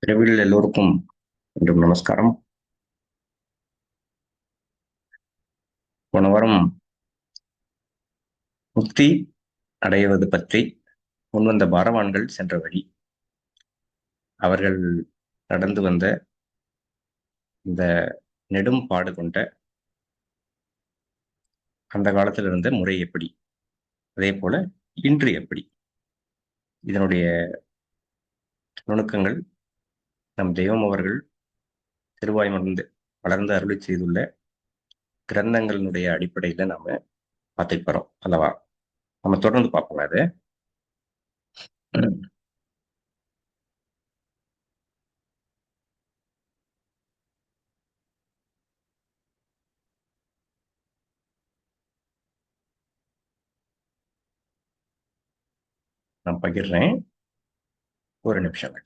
பிறவியில் எல்லோருக்கும் மீண்டும் நமஸ்காரம். போன வாரம் முக்தி அடைவது பற்றி முன்வந்த பாரவான்கள் சென்ற வழி, அவர்கள் நடந்து வந்த இந்த நெடும் பாடு கொண்ட அந்த காலத்தில் இருந்த முறை எப்படி, அதே போல இன்று எப்படி, இதனுடைய நுணுக்கங்கள் நம் தெய்வம் அவர்கள் திருவாய் வளர்ந்து அருளி செய்துள்ள கிரந்தங்களினுடைய அடிப்படையில நாம பார்த்துட்டு போறோம் அல்லவா? நம்ம தொடர்ந்து பார்ப்போம். அதை நான் பகிர்றேன், ஒரு நிமிஷம்.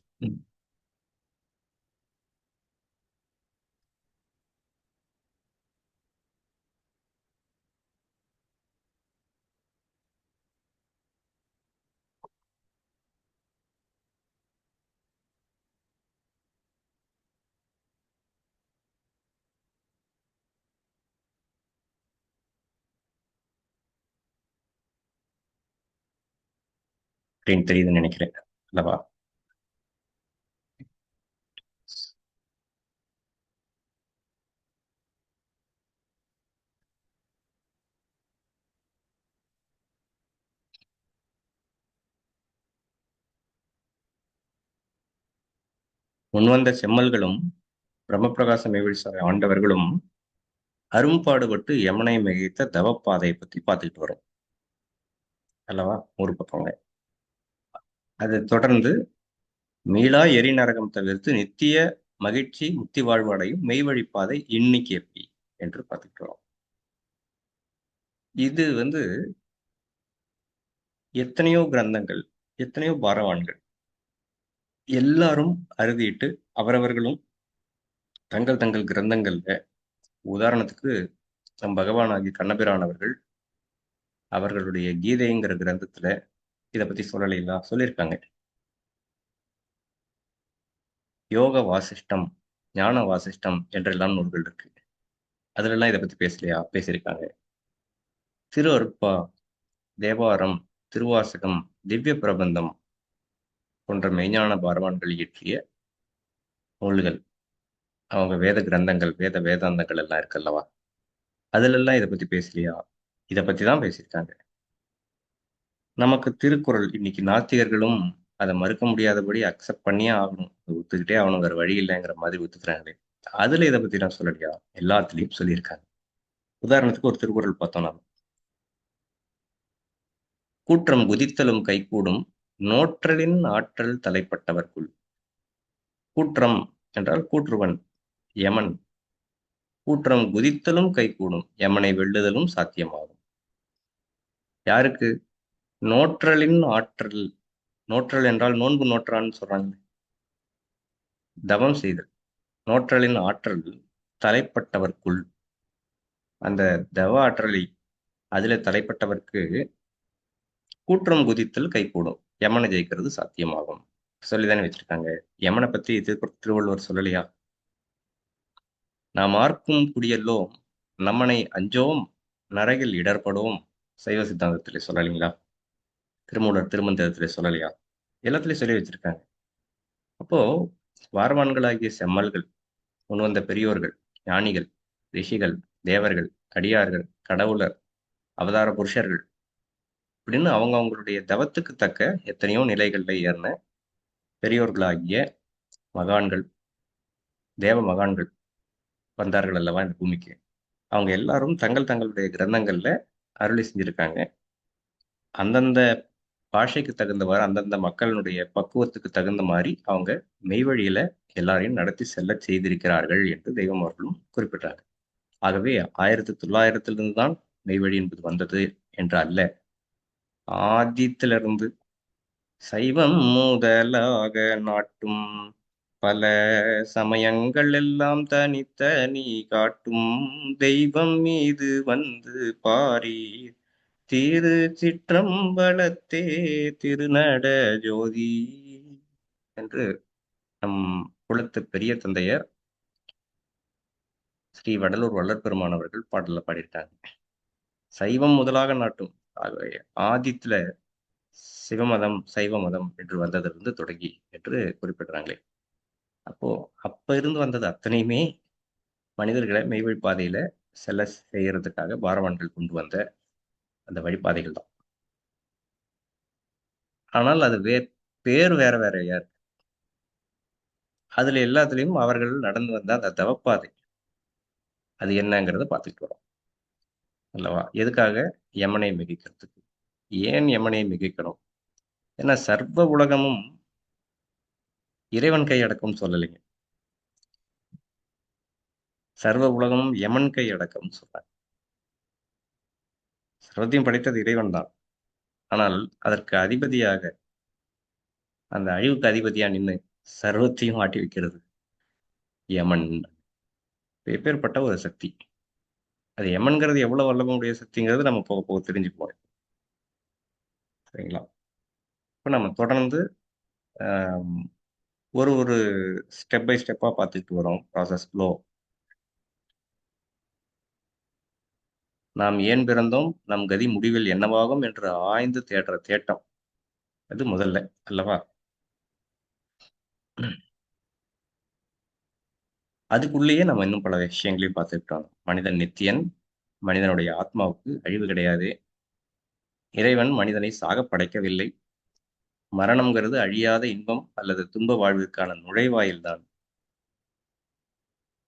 அப்படின்னு தெரியுதுன்னு நினைக்கிறேன் அல்லவா? முன்வந்த செம்மல்களும் பிரம்மபிரகாச மேவிழ்சாலை ஆண்டவர்களும் அரும்பாடுபட்டு யமனை மிகைத்த தவப்பாதையை பத்தி பார்த்துக்கிட்டு வரும் அல்லவா? ஒரு பக்கங்க. அதை தொடர்ந்து மீளா எரி நரகம் தவிர்த்து நித்திய மகிழ்ச்சி முக்தி வாழ்வு அடையும் மெய்வழிப்பாதை இன்னைக்கு எப்படி என்று பார்த்துக்கிட்டு வரோம். இது எத்தனையோ கிரந்தங்கள், எத்தனையோ பாரவான்கள் எல்லாரும் அறுதிட்டு அவரவர்களும் தங்கள் தங்கள் கிரந்தங்கள்ல, உதாரணத்துக்கு நம் பகவானாகி கண்ணபிரான் அவர்களுடைய கீதைங்கிற கிரந்தத்துல இதை பத்தி சொல்லலைங்களா? சொல்லியிருக்காங்க. யோக வாசிஷ்டம், ஞான வாசிஷ்டம் என்றெல்லாம் நூல்கள் இருக்கு. அதுல எல்லாம் இதை பத்தி பேசலையா? பேசியிருக்காங்க. திரு அருட்பா, தேவாரம், திருவாசகம், திவ்ய பிரபந்தம் போன்ற மெய்ஞான பாரவான்கள் இயற்றிய நூல்கள், அவங்க வேத கிரந்தங்கள், வேதாந்தங்கள் எல்லாம் இருக்குல்லவா? அதுல எல்லாம் இதை பத்தி பேசலையா? இதை பத்தி தான் பேசியிருக்காங்க. நமக்கு திருக்குறள் இன்னைக்கு நாத்திகர்களும் அதை மறுக்க முடியாதபடி அக்செப்ட் பண்ணியே ஆகணும், ஒத்துக்கிட்டே ஆகணும், வேற வழி இல்லைங்கிற மாதிரி ஒத்துக்கிறாங்களே. அதுல இதை பத்தி நான் சொல்லலையா? எல்லாத்துலயும் சொல்லியிருக்காங்க. உதாரணத்துக்கு ஒரு திருக்குறள் பார்த்தோம் நாம. கூற்றம் குதித்தலும் கைகூடும் நோற்றலின் ஆற்றல் தலைப்பட்டவர்க்குள். கூற்றம் என்றால் கூற்றுவன், யமன். கூற்றம் குதித்தலும் கைகூடும், யமனை வெல்லுதலும் சாத்தியமாகும். யாருக்கு? நோற்றலின் ஆற்றல். நோற்றல் என்றால் நோன்பு நோற்றான்னு சொல்றாங்க, தவம் செய்தல். நோற்றலின் ஆற்றல் தலைப்பட்டவர்க்குள், அந்த தவ ஆற்றலை அதுல தலைப்பட்டவர்க்கு கூற்றம் குதித்தல் கைகூடும், யமனை ஜெயிக்கிறது சாத்தியமாகும் சொல்லிதானே வச்சிருக்காங்க. யமனை பத்தி திருவள்ளுவர் சொல்லலையா? நாம் ஆர்க்கும் குடியல்லோம், நம்மனை அஞ்சோம், நரகில் இடர்படுவோம் சைவ சித்தாந்தத்திலே சொல்லலைங்களா? திருமூலர் திருமந்திரத்திலே சொல்லலையா? எல்லாத்துலயும் சொல்லி வச்சிருக்காங்க. அப்போ வாரவான்களாகிய செம்மல்கள், முன்வந்த பெரியோர்கள், ஞானிகள், ரிஷிகள், தேவர்கள், அடியார்கள், கடவுளர், அவதார புருஷர்கள் அப்படின்னு அவங்க அவங்களுடைய தவத்துக்கு தக்க எத்தனையோ நிலைகள்ல ஏறின பெரியோர்களாகிய மகான்கள், தேவ மகான்கள் வந்தார்கள் அல்லவா இந்த பூமிக்கு. அவங்க எல்லாரும் தங்கள் தங்களுடைய கிரந்தங்கள்ல அருளி செஞ்சிருக்காங்க. அந்தந்த பாஷைக்கு தகுந்தவாறு, அந்தந்த மக்களுடைய பக்குவத்துக்கு தகுந்த மாதிரி அவங்க மெய்வழியில எல்லாரையும் நடத்தி செல்ல செய்திருக்கிறார்கள் என்று தெய்வம் அவர்களும் குறிப்பிட்டாங்க. ஆகவே 1900 தான் மெய்வழி என்பது வந்தது என்று அல்ல. ஆதித்திலிருந்து சைவம் முதலாக நாட்டும் பல சமயங்கள் எல்லாம் தனித்தனி காட்டும் தெய்வம் மீது வந்து பாரீர் திரு சிற்றம்பலத்தே திருநட ஜோதி என்று நம் குலத்து பெரிய தந்தையர் ஸ்ரீ வடலூர் வள்ளற்பெருமான் அவர்கள் பாடல்ல பாடியிருக்காங்க. சைவம் முதலாக நாட்டும் ஆகவே ஆதித்துல சிவமதம் சைவ மதம் என்று வந்ததிலிருந்து தொடங்கி என்று குறிப்பிடுறாங்களே. அப்போ அப்ப இருந்து வந்தது அத்தனையுமே மனிதர்களை மெய்வழி பாதையில செல்ல செய்யறதுக்காக பாரவான்கள் கொண்டு வந்த அந்த வழிபாதைகள் தான். ஆனால் அது பேர் வேற வேறயா இருக்கு. அதுல எல்லாத்துலயும் அவர்கள் நடந்து வந்த அந்த தவப்பாதை அது என்னங்கிறத பார்த்துட்டு வரோம் அல்லவா? எதுக்காக? யமனை மிகைக்கிறதுக்கு. ஏன் யமனை மிகைக்கணும்? ஏன்னா சர்வ உலகமும் இறைவன் கை அடக்கம் சொல்லலைங்க. சர்வ உலகமும் யமன் கை அடக்கம் சொல்றாங்க. சர்வத்தையும் படைத்தது இறைவன் தான். ஆனால் அதற்கு அதிபதியாக அந்த அழிவுக்கு அதிபதியா நின்று சர்வத்தையும் ஆட்டி வைக்கிறது யமன். எப்பேற்பட்ட ஒரு சக்தி. அது யமன்கிறது எவ்வளவு வல்லமுடைய சக்திங்கிறது நம்ம போக போக தெரிஞ்சுக்குவோம். சரிங்களா? இப்போ நம்ம தொடர்ந்து ஆம், ஒரு ஒரு ஸ்டெப் பை ஸ்டெப்பா பார்த்துட்டு வரோம் ப்ராசஸ் ஃப்ளோ. நாம் ஏன் பிறந்தோம், நம் கதி முடிவில் என்னவாகும் என்று ஆய்ந்து தேடுற தேட்டம் அது முதல்ல அல்லவா? அதுக்குள்ளேயே நம்ம இன்னும் பல விஷயங்களையும் பார்த்துக்கிட்டோம். மனிதன் நித்தியன், மனிதனுடைய ஆத்மாவுக்கு அழிவு கிடையாது, இறைவன் மனிதனை சாக படைக்கவில்லை, மரணம்ங்கிறது அழியாத இன்பம் அல்லது துன்ப வாழ்விற்கான நுழைவாயில் தான்.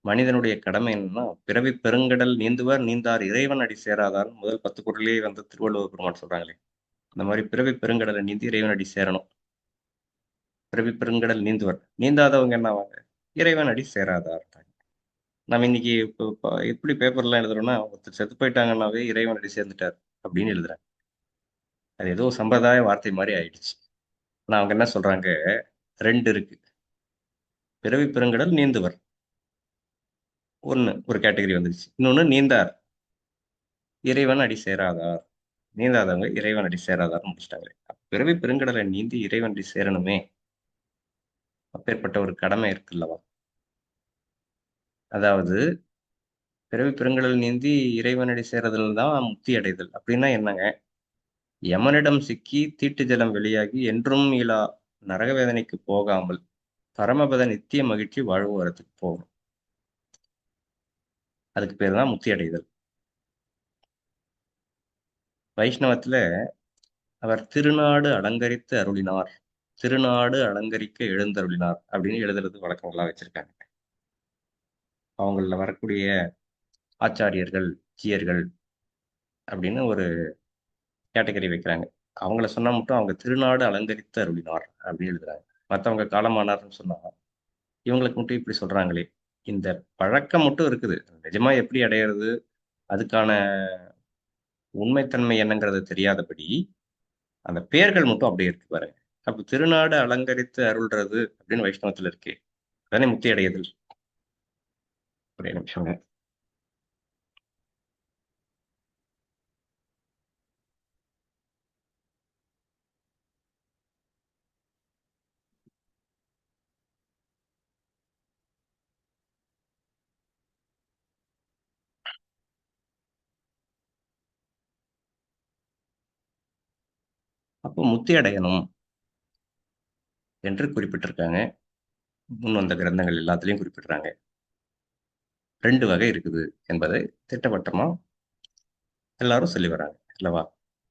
மனிதனுடைய கடமை என்னன்னா, பிறவி பெருங்கடல் நீந்துவர் நீந்தார் இறைவன் அடி சேராதார் முதல் 10 குறளிலேயே வந்து திருவள்ளுவர் பெருமான் சொல்றாங்களே. அந்த மாதிரி பிறவி பெருங்கடலை நீந்தி இறைவன் அடி சேரணும். பிறவி பெருங்கடல் நீந்துவர். நீந்தாதவங்க என்ன ஆவாங்க? இறைவன் அடி சேராதார். நம்ம இன்னைக்கு இப்போ எப்படி பேப்பர்லாம் எழுதுறோம்னா, ஒருத்தர் செத்து போயிட்டாங்கன்னாவே இறைவன் அடி சேர்ந்துட்டார் அப்படின்னு எழுதுறாங்க. அது ஏதோ சம்பிரதாய வார்த்தை மாதிரி ஆயிடுச்சு. ஆனா அவங்க என்ன சொல்றாங்க? 2 இருக்கு. பிறவி பெருங்கடல் நீந்துவர். ஒண்ணு ஒரு கேட்டகரி வந்துருச்சு. இன்னொன்னு நீந்தார். இறைவன் அடி சேராதார். நீந்தாதவங்க இறைவன் அடி சேராதார்னு முடிச்சிட்டாங்களே. பிறவி பெருங்கடலை நீந்தி இறைவன் அடி சேரணுமே. அப்பேற்பட்ட ஒரு கடமை இருக்குல்லவா? அதாவது பிறவி பெருங்கடல் நீந்தி இறைவனடி சேர்றதுல தான் முக்தி அடைதல். அப்படின்னா என்னங்க? யமனிடம் சிக்கி தீட்டு ஜலம் வெளியாகி என்றும் மீளா நரக வேதனைக்கு போகாமல் பரமபத நித்திய மகிழ்ச்சி வாழ்வுவரத்துக்கு போகணும். அதுக்கு பேர் தான் முக்தி அடைதல். வைஷ்ணவத்துல அவர் திருநாடு அலங்கரித்து அருளினார், திருநாடு அலங்கரிக்க எழுந்தருளினார் அப்படின்னு எழுதுறது வழக்கங்களா வச்சிருக்காங்க. அவங்கள வரக்கூடிய ஆச்சாரியர்கள், ஜீயர்கள் அப்படின்னு ஒரு கேட்டகரி வைக்கிறாங்க. அவங்கள சொன்னா மட்டும் அவங்க திருநாடு அலங்கரித்து அருளினார் அப்படின்னு எழுதுறாங்க. மற்றவங்க காலமானார்னு சொன்னா இவங்களுக்கு மட்டும் இப்படி சொல்றாங்களே. இந்த பழக்கம் மட்டும் இருக்குது. நிஜமா எப்படி அடையிறது? அதுக்கான உண்மைத்தன்மை என்னங்கிறது தெரியாதபடி அந்த பெயர்கள் மட்டும் அப்படியே இருக்கு பாருங்க. அப்ப திருநாடு அலங்கரித்து அருள்றது அப்படின்னு வைஷ்ணவத்துல இருக்கு. அதானே முக்தி அடையுதல். ஒரே நிமிஷங்க. அப்போ முக்தி அடையணும் என்று குறிப்பிட்டிருக்காங்க. முன் வந்த கிரந்தங்கள் எல்லாத்துலயும் குறிப்பிடுறாங்க. 2 வகை இருக்குது என்பதை திட்டவட்டமா எல்லாரும் சொல்லி வராங்க அல்லவா?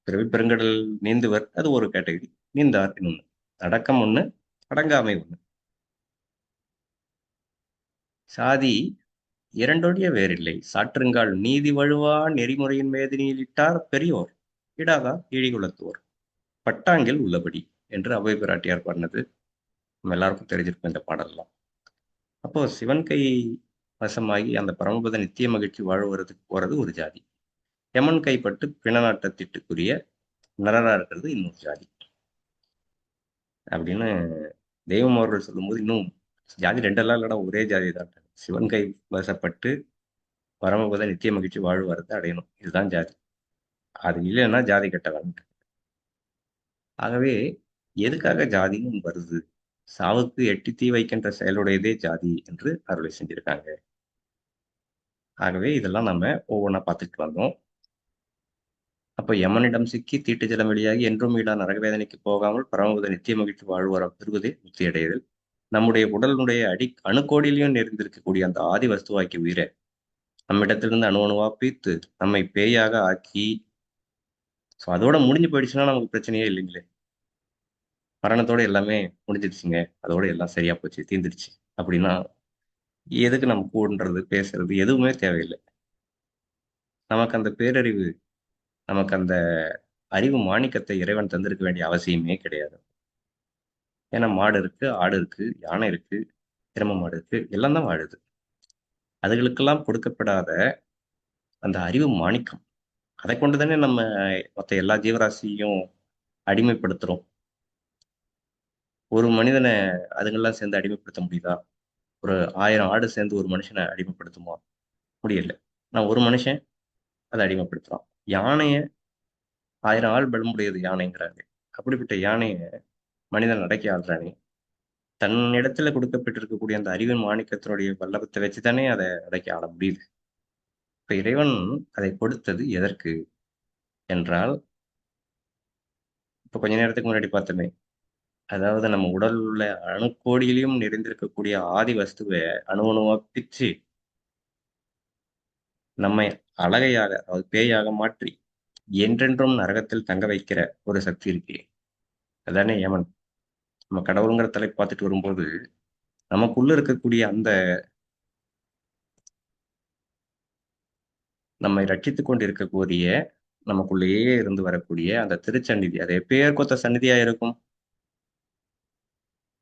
பிறவி பெருங்கடல் நீந்துவர் அது ஒரு கேட்டகரி. நீந்தார் இன்னொன்னு. அடக்கம் ஒண்ணு, அடங்காமை ஒண்ணு. சாதி இரண்டொழிய வேறில்லை. சாற்றுங்கால் நீதி வழுவா நெறிமுறையின் மேதினியிலிட்டார் பெரியோர். இடாதார் இழிகுலத்தோர். பட்டாங்கில் உள்ளபடி என்று அவை பிராட்டியார் பாடினது நம்ம எல்லாருக்கும் தெரிஞ்சிருக்கும் இந்த பாடல்லாம். அப்போ சிவன் கை வசமாகி அந்த பரமபத நித்திய மகிழ்ச்சி வாழ்வதற்கு போறது ஒரு ஜாதி. யமன் கைப்பட்டு பிணநாட்டத்திட்டுக்குரிய நரரா இருக்கிறது இன்னொரு ஜாதி அப்படின்னு தெய்வம் அவர்கள் சொல்லும்போது இன்னும் ஜாதி ரெண்டெல்லாம் இல்லடா ஒரே ஜாதி தான். சிவன் கை வசப்பட்டு பரமபத நித்திய மகிழ்ச்சி வாழ்வரத்தை அடையணும். இதுதான் ஜாதி. அது இல்லைன்னா ஜாதி கெட்டவன். ஆகவே எதுக்காக ஜாதின்னு வருது சாவுக்கு எட்டி தீ வைக்கின்ற செயலுடையதே ஜாதி என்று அருளை செஞ்சிருக்காங்க. ஆகவே இதெல்லாம் நம்ம ஒவ்வொன்றா பார்த்துட்டு வந்தோம். அப்ப யமனிடம் சிக்கி தீட்டு ஜலம் வெளியாகி என்றும் மீளா நரகவேதனைக்கு போகாமல் பரமபத நித்திய மகிழ்ச்சி வாழ்வரம் பெறுவதே முக்தியடைதல். நம்முடைய உடலினுடைய அணுக்கோடியிலையும் நிறைந்திருக்கக்கூடிய அந்த ஆதி வஸ்துவாக்கி உயிரை நம்மிடத்திலிருந்து அணு அணுவா பிரித்து நம்மை பேயாக ஆக்கி, அதோட முடிஞ்சு போயிடுச்சுன்னா நமக்கு பிரச்சனையே இல்லைங்களே. மரணத்தோட எல்லாமே முடிஞ்சிருச்சுங்க, அதோட எல்லாம் சரியா போச்சு, தீர்ந்துருச்சு அப்படின்னா எதுக்கு நம்ம கூடுன்றது, பேசுறது எதுவுமே தேவையில்லை. நமக்கு அந்த பேரறிவு, நமக்கு அந்த அறிவு மாணிக்கத்தை இறைவன் தந்திருக்க வேண்டிய அவசியமே கிடையாது. ஏன்னா மாடு இருக்கு, ஆடு இருக்கு, யானை இருக்கு, எருமை மாடு இருக்கு, எல்லாம் தான் வாழுது. அதுகளுக்கெல்லாம் கொடுக்கப்படாத அந்த அறிவு மாணிக்கம், அதை கொண்டு தானே நம்ம மற்ற எல்லா ஜீவராசியும் அடிமைப்படுத்துறோம். ஒரு மனிதனை அதுங்கெல்லாம் சேர்ந்து அடிமைப்படுத்த முடியுதா? ஒரு 1000 ஆடு சேர்ந்து ஒரு மனுஷனை அடிமைப்படுத்துமா? முடியல. நான் ஒரு மனுஷன் அதை அடிமைப்படுத்துறான். யானைய 1000 ஆள் பலமுடையது யானைங்கிறாங்க. அப்படிப்பட்ட யானையை மனிதன் அடக்கி ஆள்றானே, தன்னிடத்துல கொடுக்கப்பட்டிருக்கக்கூடிய அந்த அறிவின் மாணிக்கத்தினுடைய வல்லபத்தை வச்சுதானே அதை அடக்கி ஆள முடியுது. இப்ப இறைவன் அதை கொடுத்தது எதற்கு என்றால், இப்ப கொஞ்ச நேரத்துக்கு முன்னாடி பார்த்தோமே, அதாவது நம்ம உடல் உள்ள அணுக்கோடியிலையும் நிறைந்திருக்கக்கூடிய ஆதி வஸ்துவை அணு அணுவா பிச்சு நம்மை அழகையாக, அதாவது பேயாக மாற்றி என்றென்றும் நரகத்தில் தங்க வைக்கிற ஒரு சக்தி இருக்கு. அதானே யமன். நம்ம கடவுளுங்கிற தலை பார்த்துட்டு வரும்போது நமக்குள்ள இருக்கக்கூடிய அந்த நம்மை ரட்சித்துக் கொண்டு இருக்கக்கூடிய, நமக்குள்ளேயே இருந்து வரக்கூடிய அந்த திருச்சந்நிதி, அது எப்பேர் கொத்த சந்நிதியா இருக்கும்.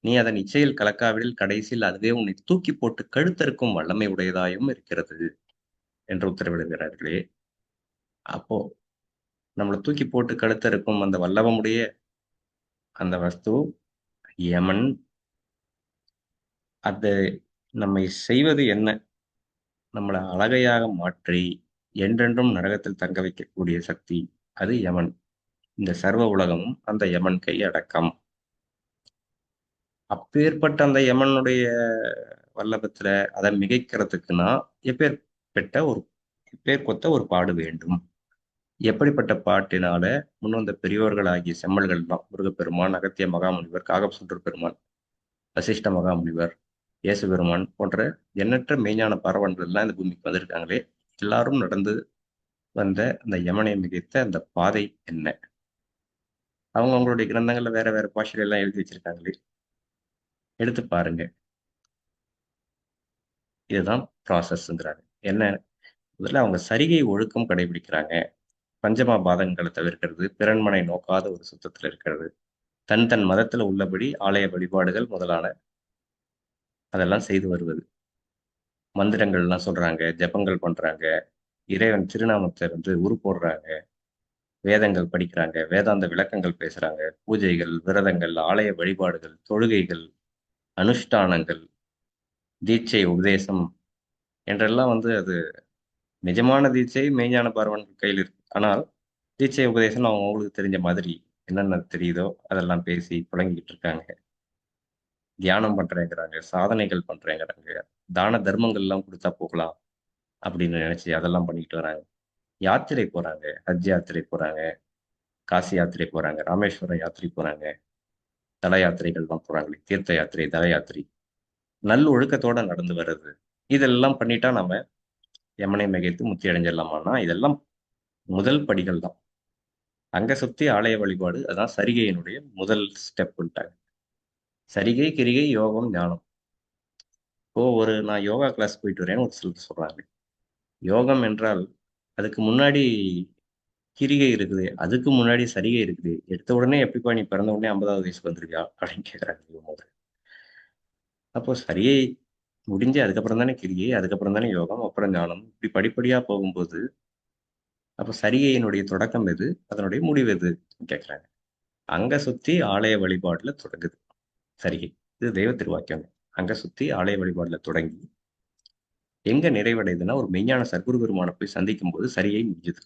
நீ அதன் இச்சையில் கலக்காவிடில் கடைசியில் அதுவே உன்னை தூக்கி போட்டு கழுத்தறுக்கும் வல்லமை உடையதாயும் இருக்கிறது என்று உத்தரவிடுகிறார்களே. அப்போ நம்மளை தூக்கி போட்டு கழுத்தறுக்கும் அந்த வல்லவமுடைய அந்த வஸ்து யமன். அது நம்மை செய்வது என்ன? நம்மளை அழகையாக மாற்றி என்றென்றும் நரகத்தில் தங்க வைக்கக்கூடிய சக்தி, அது யமன். இந்த சர்வ உலகமும் அந்த யமன் கை அடக்கம். அப்பேற்பட்ட அந்த யமனுடைய வல்லபத்துல அதை மிகைக்கிறதுக்குன்னா எப்பேற்பட்ட ஒரு எப்பேர் கொத்த ஒரு பாடு வேண்டும். எப்படிப்பட்ட பாட்டினால முன்வந்த பெரியோர்கள் ஆகிய செம்மல்கள் தான் முருகப்பெருமான், அகத்திய மகாமுனிவர், காகசுந்தர பெருமான், வசிஷ்ட மகாமுனிவர், இயேசு பெருமான் போன்ற எண்ணற்ற மெய்ஞான பரவன்கள் எல்லாம் இந்த பூமிக்கு வந்திருக்காங்களே. எல்லாரும் நடந்து வந்த அந்த யமனை மிகைத்த அந்த பாதை என்ன? அவங்க அவங்களுடைய கிரந்தங்கள்ல வேற வேற பாஷையில எல்லாம் எழுதி வச்சிருக்காங்களே, எடுத்து பாருங்க. இதுதான் ப்ராசஸ்ங்கிறாங்க. என்ன? முதல்ல அவங்க சரிகை ஒழுக்கம் கடைபிடிக்கிறாங்க. பஞ்சமா பாதகங்களை தவிர்க்கிறது, பிறன்மனை நோக்காத ஒரு சுத்தத்துல இருக்கிறது, தன் தன் மதத்துல உள்ளபடி ஆலய வழிபாடுகள் முதலான அதெல்லாம் செய்து வருவது, மந்திரங்கள்லாம் சொல்றாங்க, ஜெபங்கள் பண்றாங்க, இறைவன் திருநாமத்தை உரு போடுறாங்க, வேதங்கள் படிக்கிறாங்க, வேதாந்த விளக்கங்கள் பேசுறாங்க, பூஜைகள், விரதங்கள், ஆலய வழிபாடுகள், தொழுகைகள், அனுஷ்டானங்கள், தீட்சை உபதேசம் என்றெல்லாம் அது நிஜமான தீட்சை மெய்ஞான பார்வன் கையில் இருக்கு. ஆனால் தீட்சை உபதேசம் அவங்க அவங்களுக்கு தெரிஞ்ச மாதிரி என்னென்ன தெரியுதோ அதெல்லாம் பேசி புழங்கிட்டு இருக்காங்க. தியானம் பண்றேங்கிறாங்க, சாதனைகள் பண்றேங்கிறாங்க, தான தர்மங்கள் எல்லாம் கொடுத்தா போகலாம் அப்படின்னு நினைச்சு அதெல்லாம் பண்ணிட்டு வராங்க. யாத்திரை போறாங்க, ஹஜ் யாத்திரை போறாங்க, காசி யாத்திரை போறாங்க, ராமேஸ்வரம் யாத்திரை போறாங்க, தல யாத்திரைகள்லாம் போறாங்களே, தீர்த்த யாத்திரை, தல யாத்திரை, நல்ல ஒழுக்கத்தோட நடந்து வர்றது, இதெல்லாம் பண்ணிட்டா நம்ம யமனை மிகைத்து முத்தி அடைஞ்சிடலாமான்னா இதெல்லாம் முதல் படிகள் தான். அங்க சுத்தி ஆலய வழிபாடு, அதான் சரிகையினுடைய முதல் ஸ்டெப்ட்டாங்க. சரிகை, கிரிகை, யோகம், ஞானம். இப்போ நான் யோகா கிளாஸ் போயிட்டு வரேன்னு ஒரு சிலர் சொல்றாங்க. யோகம் என்றால் அதுக்கு முன்னாடி கிரிகை இருக்குது, அதுக்கு முன்னாடி சரிகை இருக்குது, எடுத்த உடனே எப்படிப்பா நீ பிறந்த உடனே 50வது வயசுக்கு வந்துருவியா அப்படின்னு கேட்கறாங்க இவங்க. அப்போ சரியை முடிஞ்சு அதுக்கப்புறம் தானே கிரியை, அதுக்கப்புறம் தானே யோகம், அப்புறம் ஞானம், இப்படி படிப்படியா போகும்போது அப்போ சரிகையினுடைய தொடக்கம் எது, அதனுடைய முடிவு எது கேட்கறாங்க. அங்க சுத்தி ஆலய வழிபாடுல தொடங்குது சரிகை. இது தெய்வ திருவாக்கியம். அங்க சுத்தி ஆலய வழிபாடுல தொடங்கி எங்க நிறைவடையுதுன்னா ஒரு மெய்ஞான சர்க்குரு பெருமானை போய் சந்திக்கும் போது சரிகை முடிஞ்சுது.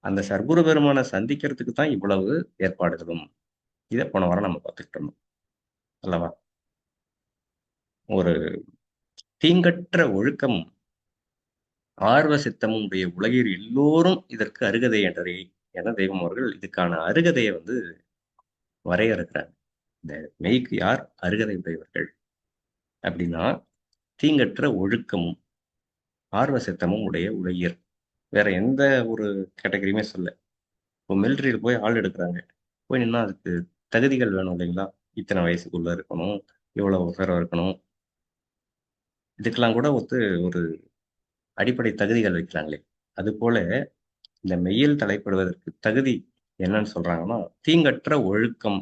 அந்த சர்க்குரு பெருமானை சந்திக்கிறதுக்கு தான் இவ்வளவு ஏற்பாடுகளும். இதை போன வாரம் நம்ம பார்த்துக்கிட்டு இருந்தோம். அல்லவா? ஒரு தீங்கற்ற ஒழுக்கம் ஆர்வ சித்தமும் உடைய உலகில் எல்லோரும் இதற்கு அருகதை என்றே என தெய்வம் அவர்கள் இதுக்கான அருகதையை வந்து வரையறுக்கிறாங்க. இந்த மெய்க்கு யார் அருகதை உடையவர்கள் அப்படின்னா, தீங்கற்ற ஒழுக்கமும் ஆர்வ சித்தமும் உடைய உலகியர். வேற எந்த ஒரு கேட்டகரியுமே சொல்ல. இப்போ மிலிட்டரியில போய் ஆள் எடுக்கிறாங்க. போய் நின்னா அதுக்கு தகுதிகள் வேணும் இல்லைங்களா? இத்தனை வயசுக்குள்ள இருக்கணும், இவ்வளவு உயரம் இருக்கணும். இதுக்கெல்லாம் கூட ஒரு அடிப்படை தகுதிகள் வைக்கிறாங்களே. அதுபோல இந்த மெய்யில் தலைப்படுவதற்கு தகுதி என்னன்னு சொல்றாங்கன்னா, தீங்கற்ற ஒழுக்கம்,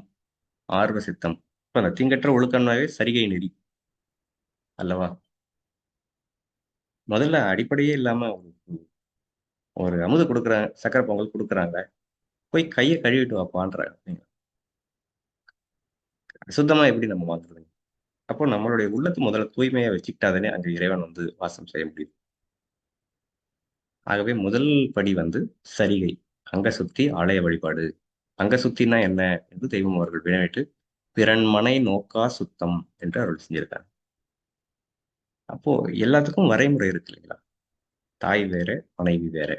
ஆர்வ சித்தம். இப்ப அந்த தீங்கற்ற ஒழுக்கம்னாவே சரிகை நெறி அல்லவா? முதல்ல அடிப்படையே இல்லாம ஒரு ஒரு அமுது குடுக்குறாங்க, சர்க்கரை பொங்கல் குடுக்குறாங்க. போய் கைய கழுவிட்டு வாப்பான்றாங்க. சுத்தமா எப்படி நம்ம வாங்குறது? அப்போ நம்மளுடைய உள்ளத்த முதல்ல தூய்மையா வச்சுக்கிட்டா தானே அங்க இறைவன் வந்து வாசம் செய்ய முடியும். ஆகவே முதல் படி வந்து சரிகை. அங்க சுத்தி ஆலய வழிபாடு. அங்க சுத்தின்னா என்ன என்று தெய்வம் அவர்கள் வினவிட்டு, பிறன் மனை நோக்கா சுத்தம் என்று அருள் செஞ்சிருக்காங்க. அப்போ எல்லாத்துக்கும் வரைமுறை இருக்கு இல்லைங்களா? தாய் வேற, மனைவி வேற.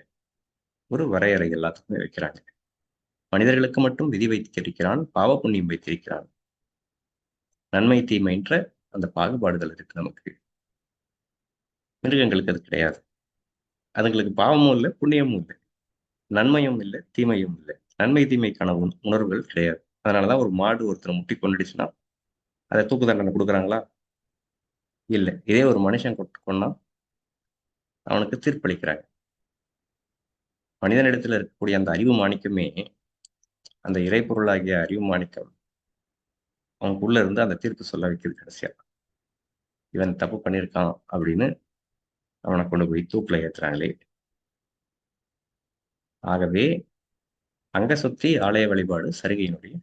ஒரு வரையறை எல்லாத்துக்குமே வைக்கிறாங்க. மனிதர்களுக்கு மட்டும் விதி வைத்திருக்கிறான், பாவ புண்ணியம் வைத்திருக்கிறான். நன்மை தீமைன்ற அந்த பாகுபாடுதல் இருக்கு நமக்கு. மிருகங்களுக்கு அது கிடையாது. அதுங்களுக்கு பாவமும் இல்ல, புண்ணியமும் இல்ல. நன்மையும் இல்ல, தீமையும் இல்ல. நன்மை தீமைக்கான உணர்வுகள் கிடையாது. அதனாலதான் ஒரு மாடு ஒருத்தரை முட்டி கொன்னுடுச்சுன்னா, அதை தூக்கு தண்டனை கொடுக்குறாங்களா? இல்ல. இதே ஒரு மனுஷன் கொன்னா அவனுக்கு தீர்ப்பளிக்கிறாங்க. மனிதனிடத்துல இருக்கக்கூடிய அந்த அறிவு மாணிக்கமே, அந்த இறைப்பொருளாகிய அறிவு மாணிக்கம் அவனுக்குள்ள இருந்து அந்த தீர்ப்பு சொல்ல வைக்குது கடைசியா. இவன் தப்பு பண்ணியிருக்கான் அப்படின்னு அவனை கொண்டு போய் தூக்குல ஏத்துறாங்களே. ஆகவே அங்க சுத்தி ஆலய வழிபாடு சரிகையினுடைய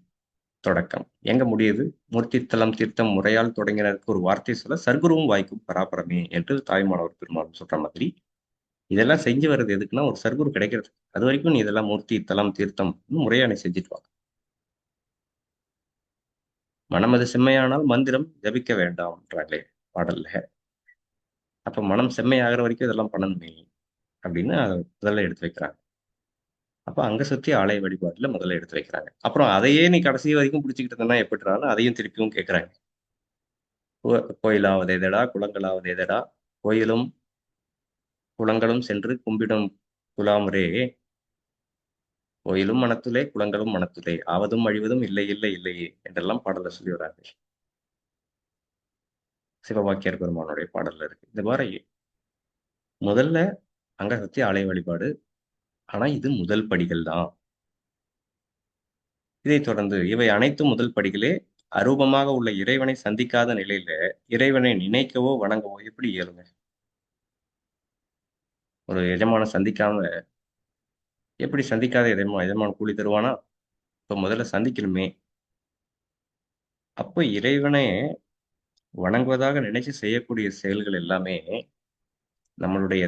தொடக்கம். எங்க முடியுது? மூர்த்தித்தலம் தீர்த்தம் முறையால் தொடங்கினருக்கு ஒரு வார்த்தை சொல்ல சர்க்குருவும் வாய்க்கும் பராபரமே என்று தாய்மானவர் பெருமாள் சொல்ற மாதிரி, இதெல்லாம் செஞ்சு வர்றது எதுக்குன்னா ஒரு சர்க்குரு கிடைக்கிறது. அது வரைக்கும் நீ இதெல்லாம் மூர்த்தி தலம் தீர்த்தம் முறையா நீ செஞ்சுட்டு வா. மனம் அது செம்மையானால் மந்திரம் ஜபிக்க வேண்டாம்ன்றாங்களே பாடல்ல. அப்ப மனம் செம்மையாகிற வரைக்கும் இதெல்லாம் பண்ணணுமே அப்படின்னு அதை முதல்ல எடுத்து வைக்கிறாங்க. அப்ப அங்க சுத்தி ஆலய வழிபாட்டுல முதல்ல எடுத்து வைக்கிறாங்க. அப்புறம் அதையே நீ கடைசி வரைக்கும் பிடிச்சிக்கிட்டு இருந்தா எப்படினாலும் அதையும் திருப்பியும் கேட்கிறாங்க. கோயிலாவது எதடா, குளங்களாவது எதடா, கோயிலும் குளங்களும் சென்று கும்பிடும் குலாமுரே, கோயிலும் மனத்துலே குளங்களும் மனத்துலே ஆவதும் அழிவதும் இல்லை இல்லை இல்லையே என்றெல்லாம் பாடல சொல்லி வராங்க. சிவபாக்கியர் பெருமானுடைய பாடல்ல இருக்கு. இந்த மாதிரி முதல்ல அங்க சக்தி ஆலய வழிபாடு. ஆனா இது முதல் படிகள் தான். இதைத் தொடர்ந்து இவை அனைத்தும் முதல் படிகளே. அரூபமாக உள்ள இறைவனை சந்திக்காத நிலையில இறைவனை நினைக்கவோ வணங்கவோ எப்படி இயலுங்க? ஒரு எஜமான சந்திக்காம எப்படி சந்திக்காத எஜமான் கூலி தருவானா? இப்ப முதல்ல சந்திக்கணுமே. அப்போ இறைவனை வணங்குவதாக நினைச்சு செய்யக்கூடிய செயல்கள் எல்லாமே நம்மளுடைய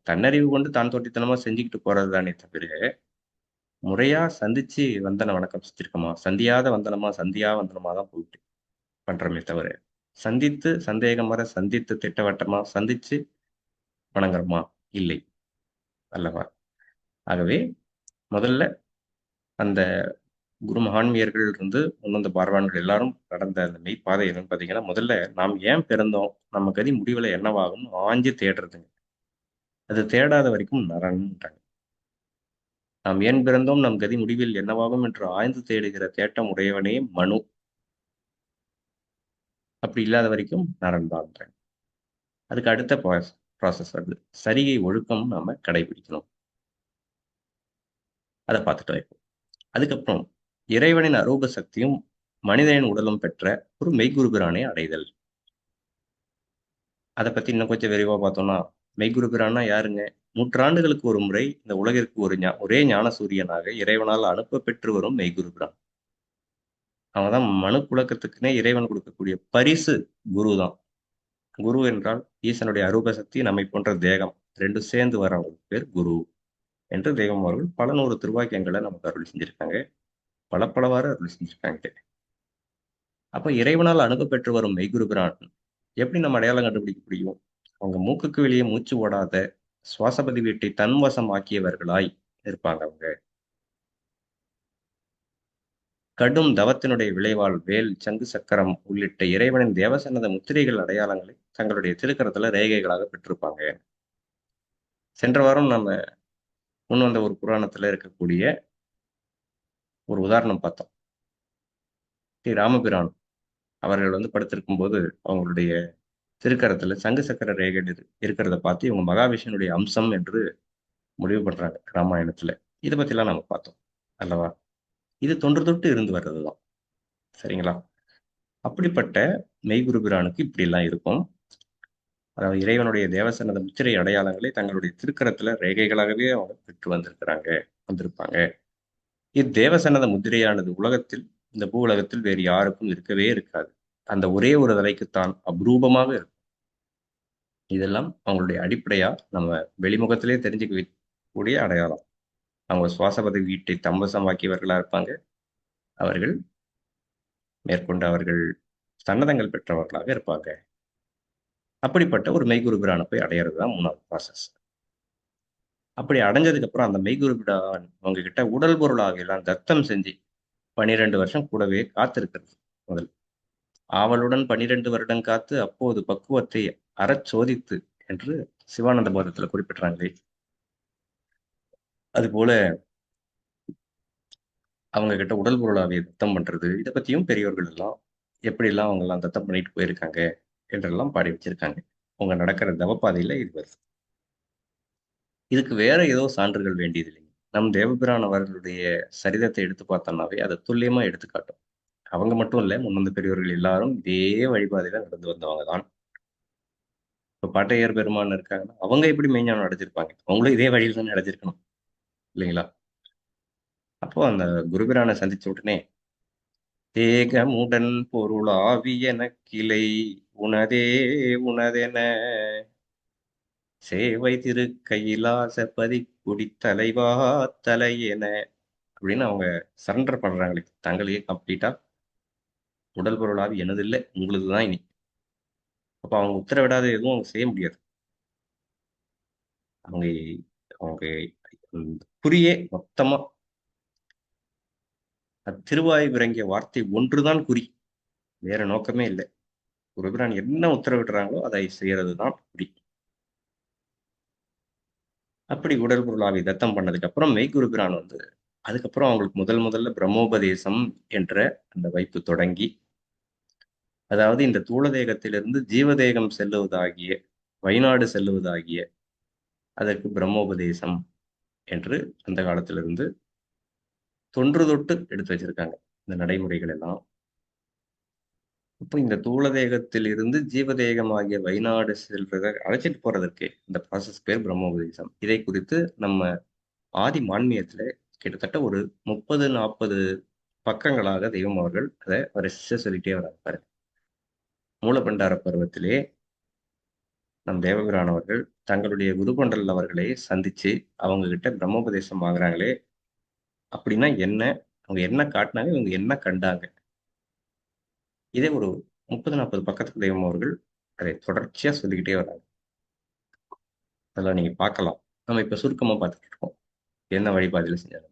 தன்னறிவு கொண்டு தான் தோட்டித்தனமா செஞ்சுக்கிட்டு போறது தானே தவிர, முறையா சந்திச்சு வந்தன வணக்கம் செஞ்சிருக்கோமா? சந்தியாத வந்தனமா, சந்தியா வந்தனமா தான் போயிட்டு பண்றோமே தவிர, சந்தித்து சந்தேகம் வர சந்தித்து திட்டவட்டமா சந்திச்சு வணங்குறோமா? இல்லை அல்லவா? ஆகவே முதல்ல அந்த குரு மகான்மியர்கள் இருந்து முன்வந்த பார்வான்கள் எல்லாரும் கடந்த அந்த மெய்ப்பாதை என்னன்னு பார்த்தீங்கன்னா, முதல்ல நாம் ஏன் பிறந்தோம்? நம்ம கதி முடிவுல என்னவாகும்? ஆஞ்சு தேடுறதுங்க. அது தேடாத வரைக்கும் நரன்ட்டாங்க. நாம் ஏன் பிறந்தோம்? நம் கதி முடிவில் என்னவாகும் என்று ஆய்ந்து தேடுகிற தேட்டம் உடையவனே மனு. அப்படி இல்லாத வரைக்கும் நரன் தான்றாங்க. அதுக்கு அடுத்த ப்ராசஸ் வருது. சரிகை ஒழுக்கம் நாம கடைபிடிக்கணும். அதை பார்த்துட்டோம் இப்போ. அதுக்கப்புறம் இறைவனின் அரூப சக்தியும் மனிதனின் உடலும் பெற்ற ஒரு மெய்க்குரு அடைதல். அதை பத்தி இன்னும் கொஞ்சம் விரிவா பார்த்தோம்னா, மெய்க்குரு பிரான்னா யாருங்க? நூற்றாண்டுகளுக்கு ஒரு முறை இந்த உலகிற்கு ஒரே ஞான சூரியனாக இறைவனால் அனுப்ப பெற்று வரும் மெய்க்குரு பிரான். அவன்தான் மனு புழக்கத்துக்குன்னே இறைவன் கொடுக்கக்கூடிய பரிசு குரு தான். குரு என்றால் ஈசனுடைய அரூப சக்தி, நம்மை போன்ற தேகம் ரெண்டும் சேர்ந்து வரவங்களுக்கு பேர் குரு என்று தெய்வம் அவர்கள் பல நூறு திருவாக்கியங்களை நமக்கு அருள் செஞ்சிருக்காங்க. பல பலவாறு அருள் செஞ்சிருக்காங்க. அப்ப இறைவனால் அனுப்பப்பெற்று வரும் மெய்குரு பிரான் எப்படி நம்ம அடையாளம் கண்டுபிடிக்க முடியும்? அவங்க மூக்குக்கு வெளியே மூச்சு ஓடாத சுவாசபதி வீட்டை தன்வசம் ஆக்கியவர்களாய் இருப்பாங்க அவங்க. கடும் தவத்தினுடைய விளைவால் வேல், சங்கு சக்கரம் உள்ளிட்ட இறைவனின் தேவசன்னத முத்திரைகள் அடையாளங்களை தங்களுடைய திருக்கரத்துல ரேகைகளாக பெற்றிருப்பாங்க. சென்ற வாரம் நம்ம முன் வந்த ஒரு புராணத்துல இருக்கக்கூடிய ஒரு உதாரணம் பார்த்தோம். ஸ்ரீ ராமபிரான் அவர்கள் படுத்திருக்கும் போது அவங்களுடைய திருக்கரத்துல சங்கு சக்கர ரேகை இருக்கிறத பார்த்து இவங்க மகாவிஷ்ணுடைய அம்சம் என்று முடிவு பண்றாங்க ராமாயணத்துல. இதை பத்தி எல்லாம் நம்ம பார்த்தோம் அல்லவா? இது தொன்று தொட்டு இருந்து வர்றதுதான். சரிங்களா? அப்படிப்பட்ட மெய்குரு பிரானுக்கு இப்படி எல்லாம் இருக்கும். அதாவது இறைவனுடைய தேவசனத முத்திரை அடையாளங்களை தங்களுடைய திருக்கரத்துல ரேகைகளாகவே அவங்க பெற்று வந்திருப்பாங்க. இத்தேவசனத முத்திரையானது உலகத்தில், இந்த பூ உலகத்தில் வேறு யாருக்கும் இருக்கவே இருக்காது. அந்த ஒரே ஒரு தலைக்குத்தான் அபரூபமாக இருக்கும். இதெல்லாம் அவங்களுடைய அடிப்படையா நம்ம வெளிமுகத்திலே தெரிஞ்சுக்க கூடிய அடையாளம். அவங்க சுவாசபதி வீட்டை தம்பசமாக்கியவர்களா இருப்பாங்க. அவர்கள் மேற்கொண்டு அவர்கள் சன்னதங்கள் பெற்றவர்களாக இருப்பாங்க. அப்படிப்பட்ட ஒரு மெய்குரு பிரானை போய் அடையிறது தான் 3வது ப்ராசஸ். அப்படி அடைஞ்சதுக்கு அப்புறம் அந்த மெய்குரு பிரான் அவங்க கிட்ட உடல் பொருளாக எல்லாம் தத்தம் செஞ்சு 12 வருஷம் கூடவே காத்திருக்கிறது. முதல் ஆவலுடன் 12 வருடம் காத்து அப்போது பக்குவத்தை அறச்சோதித்து என்று சிவானந்த போதத்துல குறிப்பிடுறாங்களே, அது போல அவங்க கிட்ட உடல் பொருளாவே தத்தம் பண்றது, இதை பத்தியும் பெரியவர்கள் எல்லாம் எப்படி எல்லாம் அவங்க எல்லாம் தத்தம் பண்ணிட்டு போயிருக்காங்க என்றெல்லாம் பாடி வச்சிருக்காங்க. அவங்க நடக்கிற தவப்பாதையில இது வருது. இதுக்கு வேற ஏதோ சான்றுகள் வேண்டியது இல்லைங்க. நம் தேவபிரான் அவர்களுடைய சரிதத்தை எடுத்து பார்த்தோம்னாவே அதை துல்லியமா எடுத்துக்காட்டும். அவங்க மட்டும் இல்ல, முன்வந்த பெரியவர்கள் எல்லாரும் இதே வழிபாதையில நடந்து வந்தவங்க தான். இப்ப பாட்டையர் பெருமான் இருக்காங்கன்னா அவங்க எப்படி மெய்ஞானம் அடைஞ்சிருப்பாங்க? அவங்களும் இதே வழியில் தானே அடைஞ்சிருக்கணும், இல்லைங்களா? அப்போ அந்த குருபிரானை சந்திச்ச உடனே தேகமுடன் பொருளாவியன கிளை உனதே உனதென சேவை திரு கைலாசபதி குடித்தலைவா தலையென அப்படின்னு அவங்க சரண்டர் பண்றாங்களே தங்களையே கம்ப்ளீட்டா. உடல் பொருளாவி எனது இல்லை, உங்களுதுதான் இனி. அப்ப அவங்க உத்தரவிடாத எதுவும் அவங்க செய்ய முடியாது. அவங்க அவங்க குறியே மொத்தமா திருவாய் விளங்கிய வார்த்தை ஒன்றுதான் குறி, வேற நோக்கமே இல்லை. குருபிரான் என்ன உத்தரவிடுறாங்களோ அதை செய்யறதுதான் குறி. அப்படி உடல் பொருளாவி தத்தம் பண்ணதுக்கு அப்புறம் மெய்குருபிரான் அதுக்கப்புறம் அவங்களுக்கு முதல்ல பிரம்மோபதேசம் என்ற அந்த வைப்பு தொடங்கி, அதாவது இந்த தூளதேகத்திலிருந்து ஜீவதேகம் செல்லுவதாகிய வைநாடு செல்லுவதாகிய அதற்கு பிரம்மோபதேசம் என்று அந்த காலத்திலிருந்து தொன்று தொட்டு எடுத்து வச்சிருக்காங்க இந்த நடைமுறைகள் எல்லாம். இப்போ இந்த தூளதேகத்தில் இருந்து ஜீவதேகம் ஆகிய வைநாடு செல்றத அழைச்சிட்டு போறதற்கு இந்த ப்ராசஸ் பேர் பிரம்மோபதேசம். இதை குறித்து நம்ம ஆதி மான்மியத்துல கிட்டத்தட்ட ஒரு 30-40 பக்கங்களாக தெய்வம் அவர்கள் அதை வரிசை சொல்லிட்டே வராங்க. மூலபண்டார பருவத்திலே நம் தேவபிரான் அவர்கள் தங்களுடைய குருகொண்டல் அவர்களை சந்திச்சு அவங்க கிட்ட பிரம்மோபதேசம் வாங்குறாங்களே, அப்படின்னா என்ன, அவங்க என்ன காட்டினாங்க, இவங்க என்ன கண்டாங்க, இதே ஒரு 30-40 பக்கத்துக்கு தெய்வம் அவர்கள் அதை தொடர்ச்சியா சொல்லிக்கிட்டே வராங்க. அதெல்லாம் நீங்க பார்க்கலாம். நம்ம இப்ப சுருக்கமா பார்த்துட்டு இருக்கோம் என்ன வழிபாதையில செஞ்சாங்க.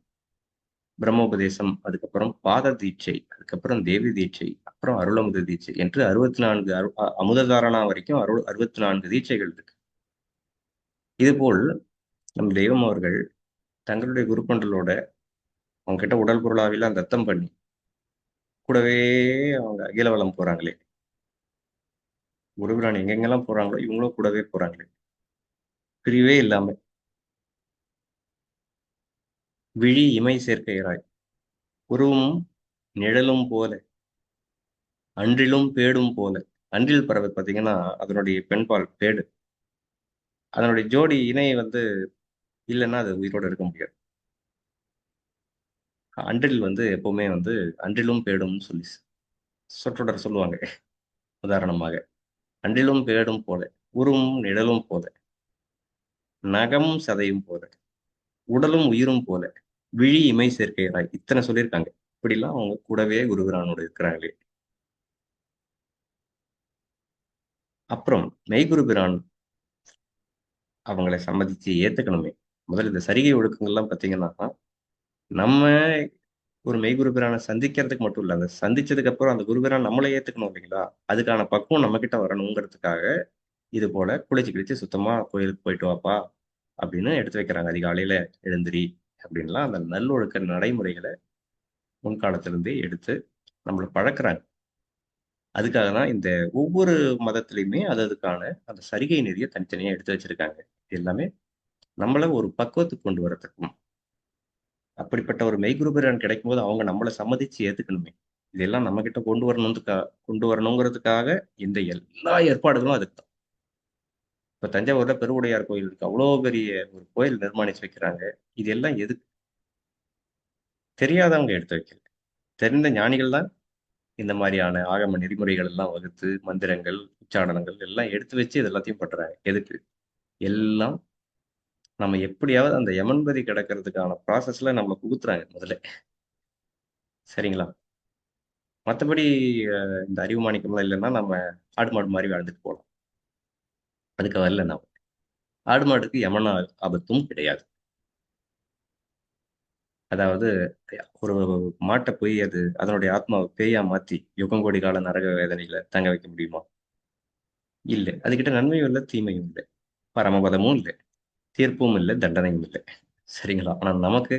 பிரம்மோபதேசம், அதுக்கப்புறம் பாத தீட்சை, அதுக்கப்புறம் தேவி தீட்சை, அப்புறம் அருளமுத தீட்சை என்று 64 அமுததாரணா வரைக்கும் 64 தீட்சைகள் இருக்கு. இதுபோல் நம் தெய்வம் அவர்கள் தங்களுடைய குருக்கொண்டலோட அவங்க கிட்ட உடல் பொருளாவிலாம் தத்தம் பண்ணி கூடவே அவங்க அகிலவலம் போறாங்களே, குருபிரான் எங்கெங்கெல்லாம் போறாங்களோ இவங்களும் கூடவே போறாங்களே, பிரிவே இல்லாம. விழி இமை சேர்க்கையராய் உருவும் நிழலும் போல அன்றிலும் பேடும் போல. அன்றில் பறவை பார்த்தீங்கன்னா அதனுடைய பெண்பால் பேடு, அதனுடைய ஜோடி இணை இல்லைன்னா அது உயிரோட இருக்க முடியாது. அன்றில் எப்பவுமே அன்றிலும் பேடும்னு சொல்லி சொற்றொடர் சொல்லுவாங்க. உதாரணமாக, அன்றிலும் பேடும் போல, உருவும் நிழலும் போல, நகமும் சதையும் போல, உடலும் உயிரும் போல, விழி இமை சேர்க்கையராய், இத்தனை சொல்லியிருக்காங்க. இப்படிலாம் அவங்க கூடவே குருபிரானோடு இருக்கிறாங்களே. அப்புறம் மெய்குரு பிரான் அவங்களை சம்மதிச்சு ஏத்துக்கணுமே. முதல்ல இந்த சரிகை ஒழுக்கங்கள்லாம் பார்த்தீங்கன்னா, நம்ம ஒரு மெய்குரு பிரான சந்திக்கிறதுக்கு மட்டும் இல்ல. அந்த சந்திச்சதுக்கு அப்புறம் அந்த குரு பிரான் நம்மள ஏத்துக்கணும் இல்லைங்களா? அதுக்கான பக்குவம் நம்மகிட்ட வரணுங்கிறதுக்காக, இது போல குளிச்சு கிழிச்சு சுத்தமா கோயிலுக்கு போயிட்டு வாப்பா, அப்படின்னு எடுத்து வைக்கிறாங்க. அதிகாலையில எழுந்திரி அப்படின்லாம் அந்த நல்லொழுக்க நடைமுறைகள முன்காலத்திலிருந்தே எடுத்து நம்மள பழக்குறாங்க. அதுக்காக தான் இந்த ஒவ்வொரு மதத்திலயுமே அது அதுக்கான அந்த சரிகை நெறிய தனித்தனியா எடுத்து வச்சிருக்காங்க. இது எல்லாமே நம்மள ஒரு பக்குவத்துக்கு கொண்டு வரதுக்கும். அப்படிப்பட்ட ஒரு மெய்குரு பிரான் கிடைக்கும்போது அவங்க நம்மள சம்மதிச்சு ஏத்துக்கணுமே. இதெல்லாம் நம்மகிட்ட கொண்டு வரணுங்கிறதுக்காக இந்த எல்லா ஏற்பாடுகளும் அதுக்கு தான். இப்ப தஞ்சாவூர்ல பெருவுடையார் கோயில் இருக்கு. அவ்வளோ பெரிய ஒரு கோயில் நிர்மாணிச்சு வைக்கிறாங்க. இது எல்லாம் எதுக்கு? தெரியாதவங்க எடுத்து வைக்கல. தெரிந்த ஞானிகள் தான் இந்த மாரியான ஆகம நெறிமுறைகள் எல்லாம் வகுத்து, மந்திரங்கள், உச்சாடனங்கள் எல்லாம் எடுத்து வச்சு இது எல்லாத்தையும் பண்றாங்க. எதுக்கு? எல்லாம் நம்ம எப்படியாவது அந்த யமன்பதி கடக்கிறதுக்கான ப்ராசஸ்ல நம்மள புகுத்துறாங்க முதல்ல. சரிங்களா? மத்தபடி இந்த அறிவு மாணிக்கம்லாம் இல்லன்னா, நம்ம ஆடு, மாடு மாரி வாழ்ந்துட்டு போலாம். அதுக்கு வரல நாம. ஆடு, மாடுக்கு எமன் ஆபத்தும் கிடையாது. அதாவது ஒரு மாட்ட போய் அது அதனுடைய ஆத்மாவ பேயா மாத்தி, யுகங்கோடி கால நரக வேதனையில தங்க வைக்க முடியுமா? இல்ல. அதுகிட்ட நன்மையும் இல்ல, தீமையும் இல்ல. பரமபதமும் இல்ல. தீர்ப்பும் இல்ல, தண்டனையும் இல்ல. சரிங்களா? ஆனா நமக்கு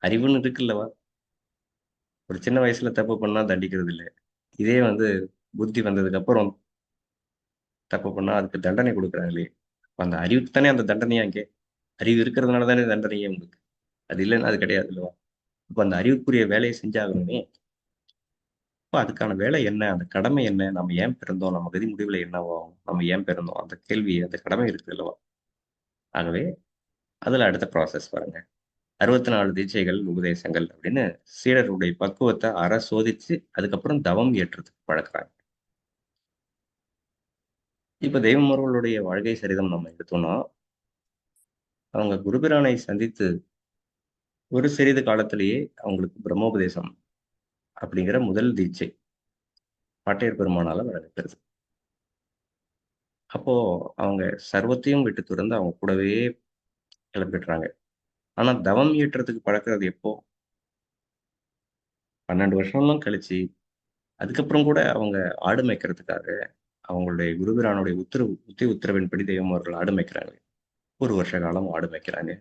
அறிவுன்னு இருக்குல்லவா? ஒரு சின்ன வயசுல தப்பு பண்ணா தண்டிக்கிறது இல்ல. இதே புத்தி வந்ததுக்கு அப்புறம் தப்பு பண்ணா அதுக்கு தண்டனை குடுக்குறாங்களே! அப்ப அந்த அறிவுக்கு தானே அந்த தண்டனையா அங்கே? அறிவு இருக்கிறதுனால தானே தண்டனையே உங்களுக்கு. அது இல்லன்னா அது கிடையாது அல்லவா? அப்ப அந்த அறிவுக்குரிய வேலைய செஞ்சாகணுமே! அப்ப அதுக்கான வேலை என்ன? அந்த கடமை என்ன? நம்ம ஏன் பிறந்தோம்? நம்ம கதி முடிவுல என்னவாகும்? நம்ம ஏன் பிறந்தோம்? அந்த கேள்வி, அந்த கடமை இருக்கு அல்லவா? ஆகவே, அதுல அடுத்த ப்ராசஸ் பாருங்க. 64 தீட்சைகள், உபதேசங்கள் அப்படின்னு சீடருடைய பக்குவத்த சோதிச்சு, அதுக்கப்புறம் தவம் ஏற்றதுக்கு பழக்குறாங்க. இப்ப தெய்வமார்களுடைய வாழ்க்கை சரிதம் நம்ம எடுத்தோம்னா, அவங்க குருபிரானை சந்தித்து ஒரு சிறிது காலத்திலேயே அவங்களுக்கு பிரம்மோபதேசம் அப்படிங்கிற முதல் தீட்சை பட்டையர் பெருமானால வழங்கப்பெறுது. அப்போ அவங்க சர்வத்தையும் விட்டு துறந்து அவங்க கூடவே கிளம்பிடுறாங்க. ஆனா தவம் இயற்றதுக்கு பழக்குறது எப்போ? 12 வருஷம்லாம் கழிச்சு, அதுக்கப்புறம் கூட அவங்க ஆடு மேய்க்கிறதுக்காக அவங்களுடைய குருபிரானுடைய உத்தரவின்படி தெய்வம் அவர்கள் ஆடு மேய்க்கிறாங்க. 1 வருஷ காலம் ஆடு மேய்க்கிறாங்க.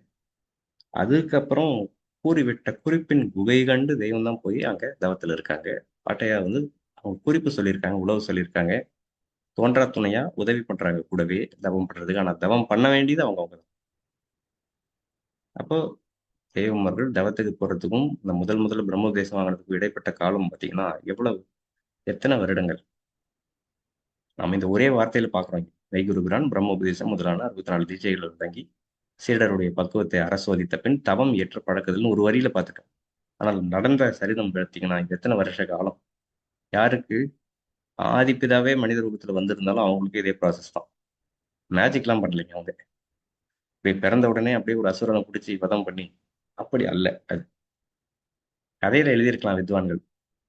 அதுக்கப்புறம் கூறிவிட்ட குறிப்பின் குகை கண்டு தெய்வம் தான் போய் அங்க தவத்துல இருக்காங்க. பாட்டையா அவங்க குறிப்பு சொல்லியிருக்காங்க, உளவு சொல்லியிருக்காங்க. தோன்றா துணையா உதவி பண்றாங்க கூடவே தவம் பண்றதுக்கு. ஆனா தவம் பண்ண வேண்டியது அவங்க தான். அப்போ தெய்வம் அவர்கள் தவத்துக்கு போறதுக்கும், இந்த முதல் முதல்ல பிரம்மோபதேசம் வாங்குனதுக்கும் இடைப்பட்ட காலம் பார்த்தீங்கன்னா, எத்தன வருடங்கள்? நாம இந்த ஒரே வார்த்தையில பார்க்கிறோம். மெய்குருபிரான் பிரம்மோபதேசம் முதலான 64 தீட்சைகள் வழங்கி, சீடருடைய பக்குவத்தை அரசோதித்த பின் தவம் ஏற்ற பழக்குதல்னு ஒரு வரியில பார்த்துட்டோம். ஆனால் நடந்த சரிதம் பார்த்தீங்கன்னா, இது எத்தன வருஷ காலம்? யாருக்கு? ஆதிபிதாவே மனித ரூபத்துல வந்திருந்தாலும் அவங்களுக்கும் இதே ப்ராசஸ் தான். மேஜிக்லாம் பண்ணலைங்க அவங்க. அப்படியே பிறந்த உடனே அப்படியே ஒரு அசுரன புடிச்சு வதம் பண்ணி, அப்படி அல்ல. அது கதையில எழுதியிருக்கலாம் வித்வான்கள்.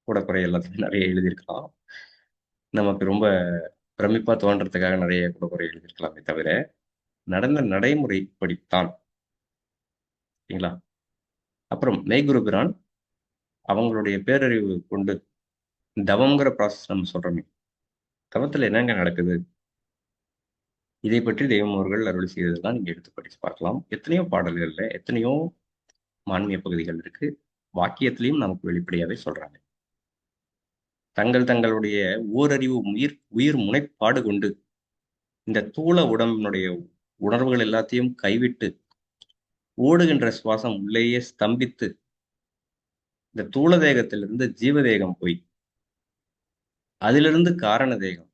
கூட குறை எல்லாத்தையும் நெறைய எழுதியிருக்கலாம். நமக்கு ரொம்ப பிரமிப்பா தோன்றதுக்காக நெறைய கூட குறை எழுதியிருக்கலாமே தவிர, நடந்த நடைமுறை இப்படித்தான். சரிங்களா? அப்புறம் மெய்குரு பிரான் அவங்களுடைய பேரறிவு கொண்டு தவம்ங்கிற ப்ராசஸ் நம்ம சொல்றோமே, தவத்துல என்னங்க நடக்குது? இதைப் பற்றி தெய்வம் அவர்கள் அருள் செய்ததெல்லாம் நீங்க எடுத்து படிச்சு பார்க்கலாம். எத்தனையோ பாடல்கள்ல, எத்தனையோ ஆன்மீக பகுதிகள் இருக்கு. வாக்கியத்திலயும் நமக்கு வெளிப்படையாவே சொல்றாங்க. தங்களுடைய ஓரறிவு உயிர் உயிர் முனைப்பாடு கொண்டு இந்த தூல உடம்பினுடைய உணர்வுகள் எல்லாத்தையும் கைவிட்டு, ஓடுகின்ற சுவாசம் உள்ளேயே ஸ்தம்பித்து, இந்த தூல தேகத்திலிருந்து ஜீவ தேகம் போய், அதிலிருந்து காரண தேகம்,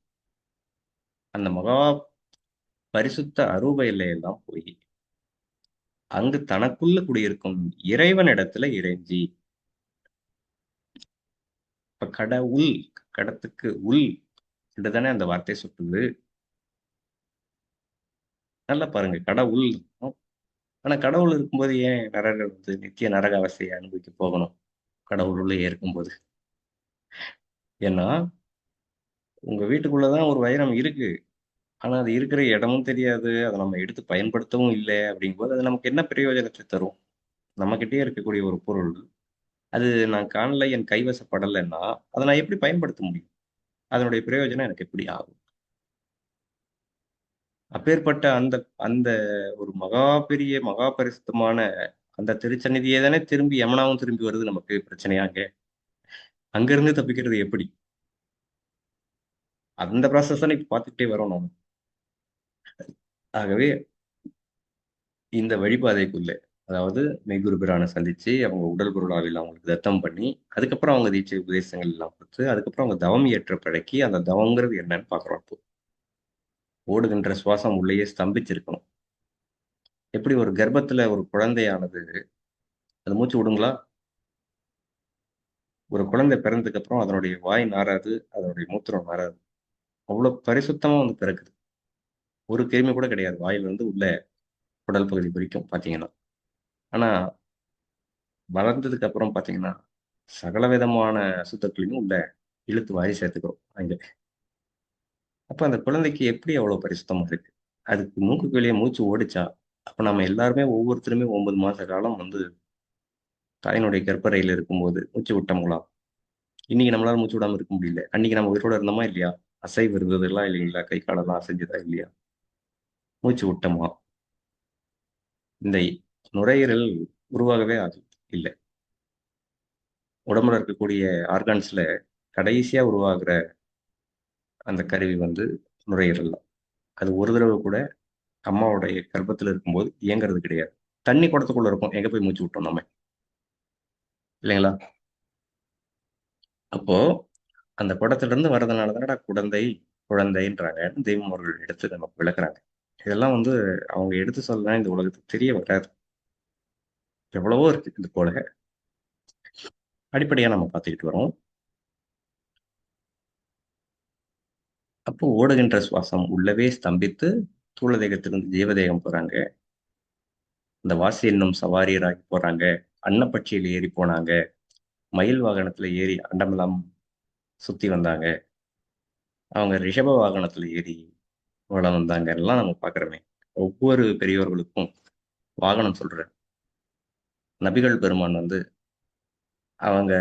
அந்த மகா பரிசுத்த அரூப எல்லையெல்லாம் போய், அங்கு தனக்குள்ள குடியிருக்கும் இறைவனிடத்துல இறைஞ்சி, இப்ப கடவுள், கடத்துக்கு உள் என்று தானே அந்த வார்த்தை சுட்டுது. நல்லா பாருங்க. கடவுள். ஆனா கடவுள் இருக்கும்போது ஏன் நரகர் நித்திய நரக அவஸ்தையை அனுபவிக்க போகணும்? கடவுள் உள்ளே இருக்கும்போது. ஏன்னா, உங்க வீட்டுக்குள்ளதான் ஒரு வைரம் இருக்கு. ஆனா அது இருக்கிற இடமும் தெரியாது. அதை நம்ம எடுத்து பயன்படுத்தவும் இல்லை அப்படிங்கும்போது அது நமக்கு என்ன பிரயோஜனத்தை தரும்? நம்மகிட்டயே இருக்கக்கூடிய ஒரு பொருள். அது நான் காணல, என் கைவசப்படலைன்னா, அதை நான் எப்படி பயன்படுத்த முடியும்? அதனுடைய பிரயோஜனம் எனக்கு எப்படி ஆகும்? அப்பேற்பட்ட அந்த அந்த ஒரு மகா பெரிய, மகா பரிசுத்தமான அந்த திருச்சந்நிதியே தானே திரும்பி யமனாவும் திரும்பி வருது நமக்கு பிரச்சனையாங்க. அங்கிருந்து தப்பிக்கிறது எப்படி? அந்த ப்ராசஸ் தானே இப்ப பார்த்துக்கிட்டே வரோம் நாம. ஆகவே இந்த வழிபாதைக்குள்ள, அதாவது மெய்குரு பிரானை சந்திச்சு, அவங்க உடல் பொருளாவில அவங்களுக்கு தத்தம் பண்ணி, அதுக்கப்புறம் அவங்க தீட்சை உபதேசங்கள் எல்லாம் கொடுத்து, அதுக்கப்புறம் அவங்க தவம் இயற்ற பழக்கி, அந்த தவம்ங்கிறது என்னன்னு பார்க்குறோம் இப்போ. ஓடுகின்ற சுவாசம் உள்ளேயே ஸ்தம்பிச்சிருக்கணும். எப்படி ஒரு கர்ப்பத்துல ஒரு குழந்தையானது, அது மூச்சு விடுங்களா? ஒரு குழந்தை பிறந்ததுக்கு அப்புறம் அதனுடைய வாய் நாறாது, அதனுடைய மூத்திரம் நாறாது. அவ்வளவு பரிசுத்தமா வந்து பிறக்குது. ஒரு கிருமி கூட கிடையாது. வாயில இருந்து உள்ள குடல் பகுதி வரைக்கும் பார்த்தீங்கன்னா. ஆனா வளர்ந்ததுக்கு அப்புறம் பார்த்தீங்கன்னா, சகல விதமான அசுத்தங்களையும் உள்ள இழுத்து வாரி சேர்த்துக்கிறோம் அங்க. அப்ப அந்த குழந்தைக்கு எப்படி அவ்வளவு பரிசுத்தமா இருக்கு? அதுக்கு மூக்குக்கு வெளியே மூச்சு ஓடுச்சா? அப்ப நம்ம எல்லாருமே ஒவ்வொருத்தருமே 9 மாச காலம் வந்து தாயினுடைய கர்ப்பறையில இருக்கும்போது மூச்சு விட்டோங்களா? இன்னைக்கு நம்மளால மூச்சு விடாம இருக்க முடியல. அன்னைக்கு நம்ம உயிரோட இருந்தோமா இல்லையா? அசைவு இருந்ததெல்லாம் இல்லைங்களா? கை காலெல்லாம் அசைஞ்சதா இல்லையா? மூச்சு விட்டோமா? இந்த நுரையீரல் உருவாகவே ஆகுது இல்ல. உடம்புல இருக்கக்கூடிய ஆர்கான்ஸ்ல கடைசியா உருவாகுற அந்த கருவி வந்து நுரையீரல் தான். அது ஒரு தடவை கூட அம்மாவுடைய கர்ப்பத்துல இருக்கும்போது இயங்குறது கிடையாது. தண்ணி குடத்துக்குள்ள இருக்கும். எங்க போய் மூச்சு விட்டோம் நம்ம, இல்லைங்களா? அப்போ அந்த குடத்துல இருந்து வர்றதுனால தானடா குடந்தை, குழந்தைன்றாங்கன்னு தெய்வம் அவர்கள் எடுத்து நமக்கு விளக்குறாங்க. இதெல்லாம் வந்து அவங்க எடுத்து சொல்லலாம் இந்த உலகத்துக்கு தெரிய வராது. எவ்வளவோ இருக்கு இது போல. அடிப்படையா நம்ம பார்த்துக்கிட்டு வரோம். அப்போ ஓடுகின்ற சுவாசம் உள்ளவே ஸ்தம்பித்து தூள தேகத்திலிருந்து ஜீவதேகம் போறாங்க. இந்த வாசி என்னும் சவாரியராகி போறாங்க. அன்னப்பட்சியில் ஏறி போனாங்க. மயில் வாகனத்துல ஏறி அண்டமெல்லாம் சுத்தி வந்தாங்க. அவங்க ரிஷப வாகனத்துல ஏறி வலம் வந்தாங்க எல்லாம் நம்ம பார்க்கிறோமே. ஒவ்வொரு பெரியோர்களுக்கும் வாகனம் சொல்ற நபிகள் பெருமான் வந்து அவங்க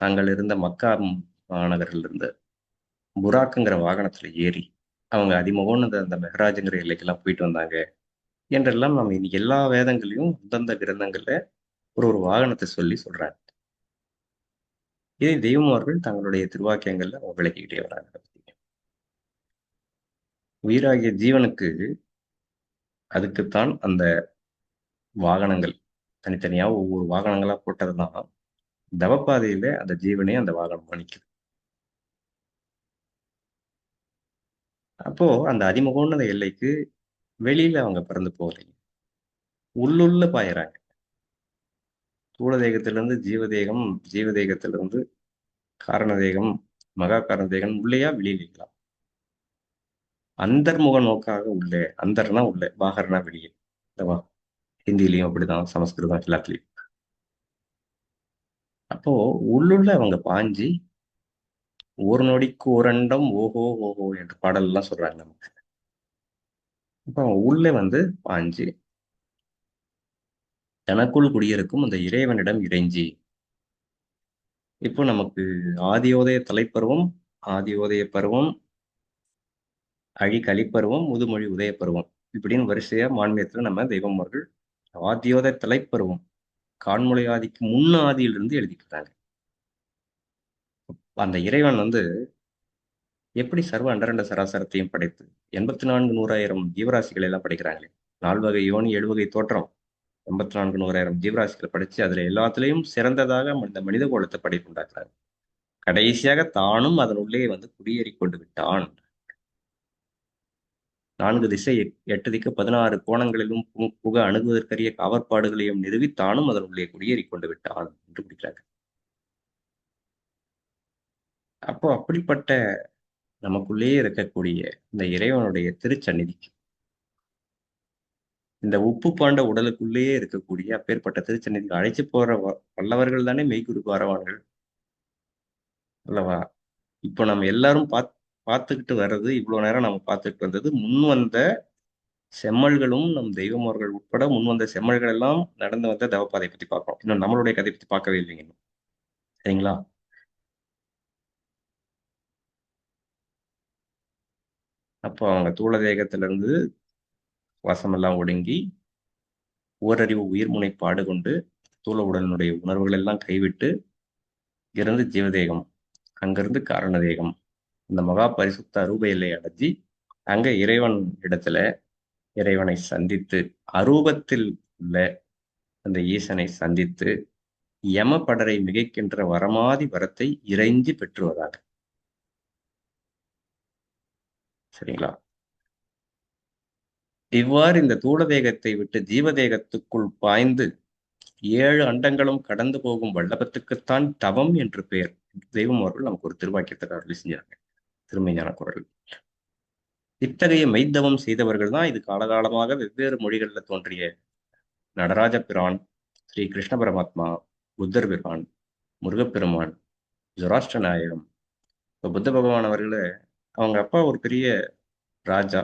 தாங்கள் இருந்த மக்கா மாநகரில் இருந்து புராக்குங்கிற வாகனத்துல ஏறி அவங்க அதிமகோன்னத அந்த மெஹராஜுங்கிற எல்லைக்கெல்லாம் போயிட்டு வந்தாங்க என்றெல்லாம் நம்ம இன்னைக்கு எல்லா வேதங்களையும் அந்தந்த கிரந்தங்கள்ல ஒரு ஒரு வாகனத்தை சொல்லி சொல்றாங்க. இதை தெய்வம் அவர்கள் தங்களுடைய திருவாக்கியங்கள்ல அவங்க விளக்கிக்கிட்டே வராங்க. உயிராகிய ஜீவனுக்கு அதுக்குத்தான் அந்த வாகனங்கள் தனித்தனியா ஒவ்வொரு வாகனங்களா போட்டதுதான் தவப்பாதையில அந்த ஜீவனே அந்த வாகனம் நிக்குது. அப்போ அந்த அதிமகோன்னத எல்லைக்கு வெளியில அவங்க பறந்து போகலைங்க. உள்ளுள்ள பாயறாங்க. ஸ்தூல தேகத்திலிருந்து ஜீவதேகம், ஜீவதேகத்திலிருந்து காரண தேகம், மகா காரண தேகம் உள்ளேயா வெளியிலீங்களா? அந்தர்முக நோக்காக உள்ளே. அந்தர்னா உள்ளே, பாகர்னா வெளியே. இல்லவா? ஹிந்திலையும் அப்படிதான், சமஸ்கிருதம் எல்லாத்துலயும். அப்போ உள்ளுள்ள அவங்க பாஞ்சு ஒரு நொடிக்கு ஓரண்டம் ஓஹோ ஓஹோ என்று பாடல் எல்லாம் சொல்றாங்க நமக்கு. அப்போ அவங்க உள்ளே வந்து பாஞ்சு தனக்குள் குடியிருக்கும் அந்த இறைவனிடம் இறைஞ்சி இப்போ நமக்கு ஆதியோதய தலைப்பருவம், ஆதியோதய பருவம், கலிப்பருவம், முதுமொழி உதய பருவம் இப்படின்னு வரிசையா மான்மியத்துல நம்ம தெய்வம் அவர்கள் ஆதியோதய தலைப்பருவம் கான்முளை ஆதிக்கு முன் ஆதியிலிருந்து எழுதிக்கிறாங்க. அந்த இறைவன் வந்து எப்படி சர்வ அண்டரண்ட சராசரத்தையும் படைத்து 84,100,000 ஜீவராசிகளை எல்லாம் படைக்கிறாங்களே. 4 வகை யோனி 7 வகை தோற்றம் 84,100,000 ஜீவராசிகளை படைச்சு அதுல எல்லாத்துலயும் சிறந்ததாக இந்த மனித கோலத்தை படைப்புண்டாக்குறாங்க. கடைசியாக தானும் அதனுள்ளே வந்து குடியேறி கொண்டு விட்டான். 4 திசை 8 திக்கு 16 கோணங்களிலும் புக அணுகுவதற்கரிய காவற்பாடுகளையும் நிறுவி தானும் அதனுள்ளே குடியேறி கொண்டு விட்டான் என்று முடிக்கிறாங்க. அப்போ அப்படிப்பட்ட நமக்குள்ளேயே இருக்கக்கூடிய இந்த இறைவனுடைய திருச்சந்நிதிக்கு இந்த உப்பு பாண்ட உடலுக்குள்ளேயே இருக்கக்கூடிய அப்பேற்பட்ட திருச்சந்நிதிக்கு அழைச்சு போற வல்லவர்கள் தானே மெய்குரு வரவான்கள் அல்லவா? இப்போ நம்ம எல்லாரும் பார்த்துக்கிட்டு வர்றது, இவ்வளவு நேரம் நம்ம பார்த்துட்டு வந்தது முன் வந்த செம்மல்களும் நம் தெய்வமார்கள் உட்பட முன் வந்த செம்மல்கள் எல்லாம் நடந்து வந்த தவப்பாதை பத்தி பார்க்கிறோம். இன்னும் நம்மளுடைய கதை பத்தி பார்க்கவே இல்லைங்க இன்னும். சரிங்களா? அப்போ அவங்க தூள தேகத்திலிருந்து சுவாசமெல்லாம் ஒடுங்கி ஓரறிவு உயிர்முனைப்பாடு கொண்டு தூள உடலினுடைய உணர்வுகள் எல்லாம் கைவிட்டு இருந்து ஜீவதேகம், அங்கிருந்து காரண தேகம், இந்த மகா பரிசுத்த அரூப எல்லை அடைஞ்சி அங்க இறைவன் இடத்துல இறைவனை சந்தித்து அரூபத்தில் உள்ள அந்த ஈசனை சந்தித்து யம படரை மிகைக்கின்ற வரமாதி வரத்தை இறைஞ்சி பெற்றுவதாக. சரிங்களா? இவ்வாறு இந்த தூள தேகத்தை விட்டு ஜீவதேகத்துக்குள் பாய்ந்து 7 அண்டங்களும் கடந்து போகும் வல்லபத்துக்குத்தான் தவம் என்று பெயர். தெய்வம் அவர்கள் நமக்கு ஒரு திருவாக்கியத்தை அருளி செஞ்சாங்க திருமைஞான குரல். இத்தகைய மெய்த்தவம் செய்தவர்கள் தான் இது காலகாலமாக வெவ்வேறு மொழிகளில் தோன்றிய நடராஜ பிரான், ஸ்ரீ கிருஷ்ண பரமாத்மா, புத்தர் பிரான், முருகப்பெருமான், ஜொராஷ்டிர நாயகம். இப்போ புத்த பகவான் அவர்கள அவங்க அப்பா ஒரு பெரிய ராஜா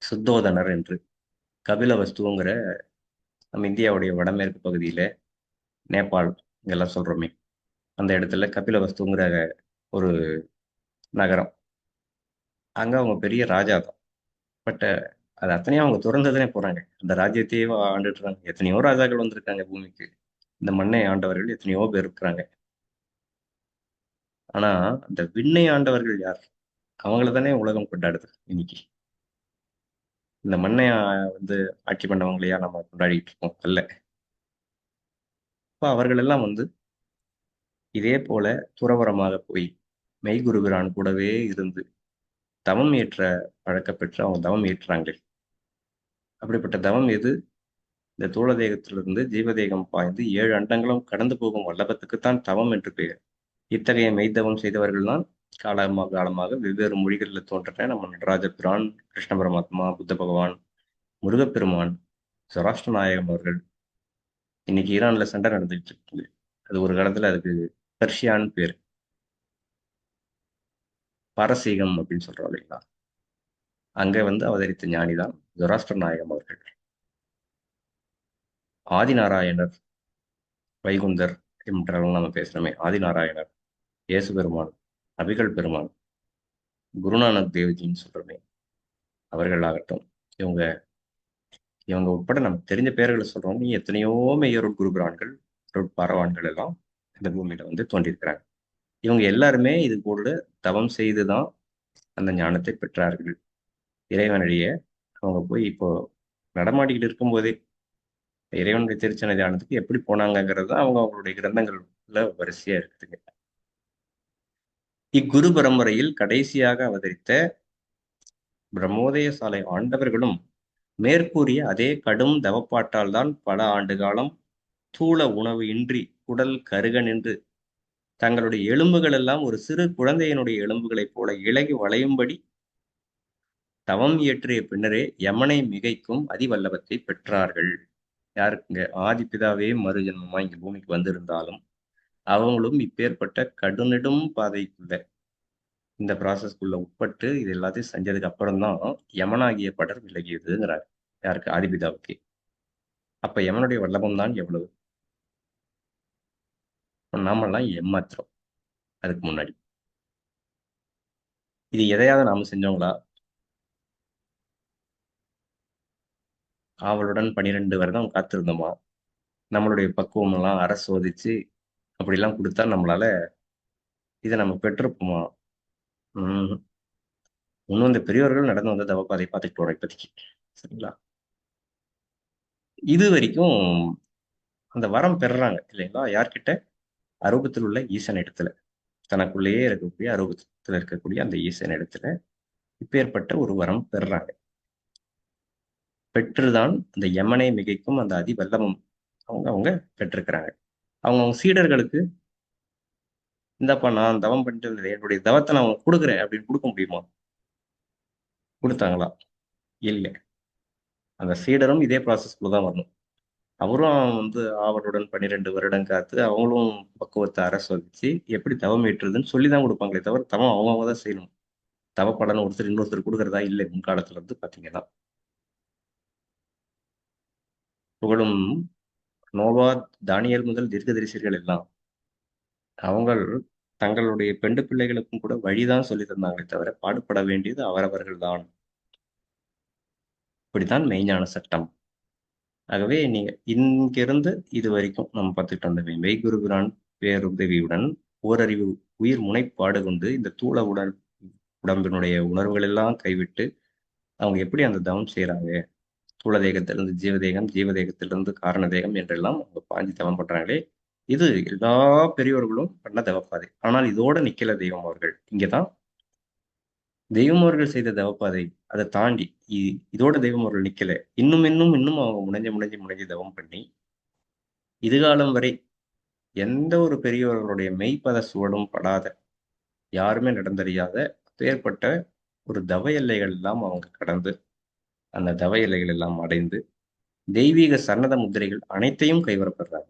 சுத்தோதனர் என்று கபிலவஸ்துங்கிற நம்ம இந்தியாவுடைய வடமேற்கு பகுதியில நேபாள் இதெல்லாம் சொல்றோமே அந்த இடத்துல கபிலவஸ்துங்கிற ஒரு நகரம். அங்க அவங்க பெரிய ராஜா தான். பட் அது அத்தனையும் அவங்க துறந்துதானே போறாங்க. அந்த ராஜ்யத்தையே ஆண்டுட்டு இருக்காங்க. எத்தனையோ ராஜாக்கள் வந்திருக்காங்க பூமிக்கு. இந்த மண்ணை ஆண்டவர்கள் எத்தனையோ பேர் இருக்கிறாங்க. ஆனா அந்த விண்ணை ஆண்டவர்கள் யார்? அவங்கள தானே உலகம் கொண்டாடுது இன்னைக்கு. இந்த மண்ணை வந்து ஆட்சி பண்ணவங்களையா நம்ம கொண்டாடிட்டு இருக்கோம் அல்ல. இப்போ அவர்கள் எல்லாம் வந்து இதே போல துறவரமாக போய் மெய்குருபிரான் கூடவே இருந்து தவம் ஏற்ற பழக்கப்பெற்று அவங்க தவம் ஏற்றுறாங்களே. அப்படிப்பட்ட தவம் எது? இந்த தூள தேகத்திலிருந்து ஜீவதேகம் பாய்ந்து 7 அண்டங்களும் கடந்து போகும் வல்லபத்துக்குத்தான் தவம் என்று பெயர். இத்தகைய மெய்த்தவம் செய்தவர்கள் தான் காலமாக வெவ்வேறு மொழிகளில் தோன்ற நம்ம நடராஜ பிரான், கிருஷ்ண பரமாத்மா, புத்த பகவான், முருகப்பெருமான், சொராஷ்டிர நாயகம் அவர்கள். இன்னைக்கு ஈரான்ல சண்டை நடந்துகிட்டு இருக்குது. அது ஒரு காலத்துல அதுக்கு பெர்ஷியான்னு பேர். பாரசீகம் அப்படின்னு சொல்றோம் இல்லைங்களா? அங்க வந்து அவதரித்த ஞானிதான் ஜொராஷ்டிர நாயகம் அவர்கள். ஆதிநாராயணர், வைகுந்தர் என்றெல்லாம் நம்ம பேசுறோமே, ஆதிநாராயணர், இயேசு பெருமான், அபிகள் பெருமான், குருநானக் தேவ்ஜின்னு சொல்றோமே, அவர்கள் ஆகட்டும், இவங்க இவங்க உட்பட நமக்கு தெரிஞ்ச பேர்களை சொல்றோம். நீ எத்தனையோ மெய்யருள் குருபிரான்கள், பரவான்கள் எல்லாம் இந்த பூமியில வந்து தோன்றியிருக்கிறாங்க. இவங்க எல்லாருமே இது கூட தவம் செய்துதான் அந்த ஞானத்தை பெற்றார்கள். இறைவனடிய அவங்க போய் இப்போ நடமாடிக்கிட்டு இருக்கும்போதே இறைவனுடைய திருச்சன தியானத்துக்கு எப்படி போனாங்கிறது தான் அவங்களுடைய கிரந்தங்கள்ல வரிசையா இருக்குதுங்க. இக்குரு பரம்பரையில் கடைசியாக அவதரித்த பிரம்மோதய சாலை ஆண்டவர்களும் மேற்கூறிய அதே கடும் தவப்பாட்டால் தான் பல ஆண்டு காலம் தூள உணவு இன்றி உடல் கருக நின்று தங்களுடைய எலும்புகள் எல்லாம் ஒரு சிறு குழந்தையினுடைய எலும்புகளைப் போல இலகி வளையும்படி தவம் இயற்றிய பின்னரே யமனை மிகைக்கும் அதிவல்லபத்தை பெற்றார்கள். யாருக்குங்க? ஆதிபிதாவே மறுஜென்மமா இங்க பூமிக்கு வந்திருந்தாலும் அவங்களும் இப்பேற்பட்ட கடுநெடும் பாதைக்குள்ள இந்த ப்ராசஸ்க்குள்ள உட்பட்டு இது எல்லாத்தையும் செஞ்சதுக்கு அப்புறம் தான் யமனாகிய படர் விலகியதுங்கிறார். யாருக்கு? ஆதிபிதாவுக்கு. அப்ப யமனுடைய வல்லபம் தான் எவ்வளவு? நாமெல்லாம் ஏமாத்துறோம். அதுக்கு முன்னாடி இது எதையாவது நாம செஞ்சோங்களா? ஆவலுடன் 12 வருடம் காத்திருந்தோமா? நம்மளுடைய பக்குவம் எல்லாம் அரசோதிச்சு அப்படிலாம் கொடுத்தா நம்மளால இதை நம்ம பெற்றிருப்போமா? உம் இன்னும் இந்த பெரியவர்கள் நடந்து வந்த தவப்பாதை பார்த்துட்டு வரோம் இப்போதைக்கு. சரிங்களா? இது வரைக்கும் அந்த வரம் பெறுறாங்க இல்லைங்களா? யார்கிட்ட? அரூபத்தில் உள்ள ஈசன் இடத்துல, தனக்குள்ளேயே இருக்கக்கூடிய அரூபத்தில் இருக்கக்கூடிய அந்த ஈசன் இடத்துல இப்பேற்பட்ட ஒரு வரம் பெறுறாங்க. பெற்றுதான் அந்த யமனை மிகைக்கும் அந்த அதிவல்லமும் அவங்க பெற்றிருக்கிறாங்க. அவங்க சீடர்களுக்கு இந்தப்பா நான் தவம் பண்ணிட்டு இருந்தது என்னுடைய தவத்தை நான் உனக்கு கொடுக்குறேன் அப்படின்னு கொடுக்க முடியுமா? கொடுத்தாங்களா? இல்லை. அந்த சீடரும் இதே ப்ராசஸ்க்குள்ள தான் வரணும். அவரும் வந்து ஆவலுடன் 12 வருடம் காத்து அவங்களும் பக்குவத்தை அரசொலிச்சு எப்படி தவம் ஏற்றுறதுன்னு சொல்லி தான் கொடுப்பாங்களே தவிர தவம் அவங்கவுங்க தான் செய்யணும். தவ பலன் ஒருத்தர் இன்னொருத்தர் கொடுக்கறதா இல்லை முன்காலத்துல இருந்து பாத்தீங்கன்னா. புகழும் நோவா, தானியேல் முதல் தீர்க்கதரிசிகள் எல்லாம் அவங்கள் தங்களுடைய பெண்டு பிள்ளைகளுக்கும் கூட வழிதான் சொல்லி தந்தாங்களே தவிர பாடுபட வேண்டியது அவரவர்கள் தான். இப்படித்தான் மெய்ஞான சட்டம். ஆகவே நீங்க இங்கிருந்து இது வரைக்கும் நம்ம பார்த்துட்டு வந்த மெய்குருபிரான் பேருதவியுடன் ஓரறிவு உயிர் முனைப்பாடு கொண்டு இந்த தூள உடம்பினுடைய உணர்வுகள் எல்லாம் கைவிட்டு அவங்க எப்படி அந்த தவம் செய்யறாங்க. தூள தேகத்திலிருந்து ஜீவதேகம், ஜீவதேகத்திலிருந்து காரண தேகம் என்றெல்லாம் அவங்க பாஞ்சு தவம் பண்றாங்களே, இது எல்லா பெரியவர்களும் பண்ண தவப்பாதை. ஆனால் இதோட நிக்கல தெய்வம் அவர்கள். இங்கதான் தெய்வம் அவர்கள் செய்த தவப்பாதை. அதை தாண்டி இதோட தெய்வம் அவர்கள் நிக்கல. இன்னும் இன்னும் இன்னும் அவங்க முனைஞ்சு தவம் பண்ணி இதுகாலம் வரை எந்த ஒரு பெரியவர்களுடைய மெய்ப்பத சுவடும் படாத, யாருமே நடந்தறியாத அப்பேற்பட்ட ஒரு தவ எல்லைகள் எல்லாம் அவங்க கடந்து அந்த தவ எல்லைகள் எல்லாம் அடைந்து தெய்வீக சன்னத முத்திரைகள் அனைத்தையும் கைவரப்படுறாங்க.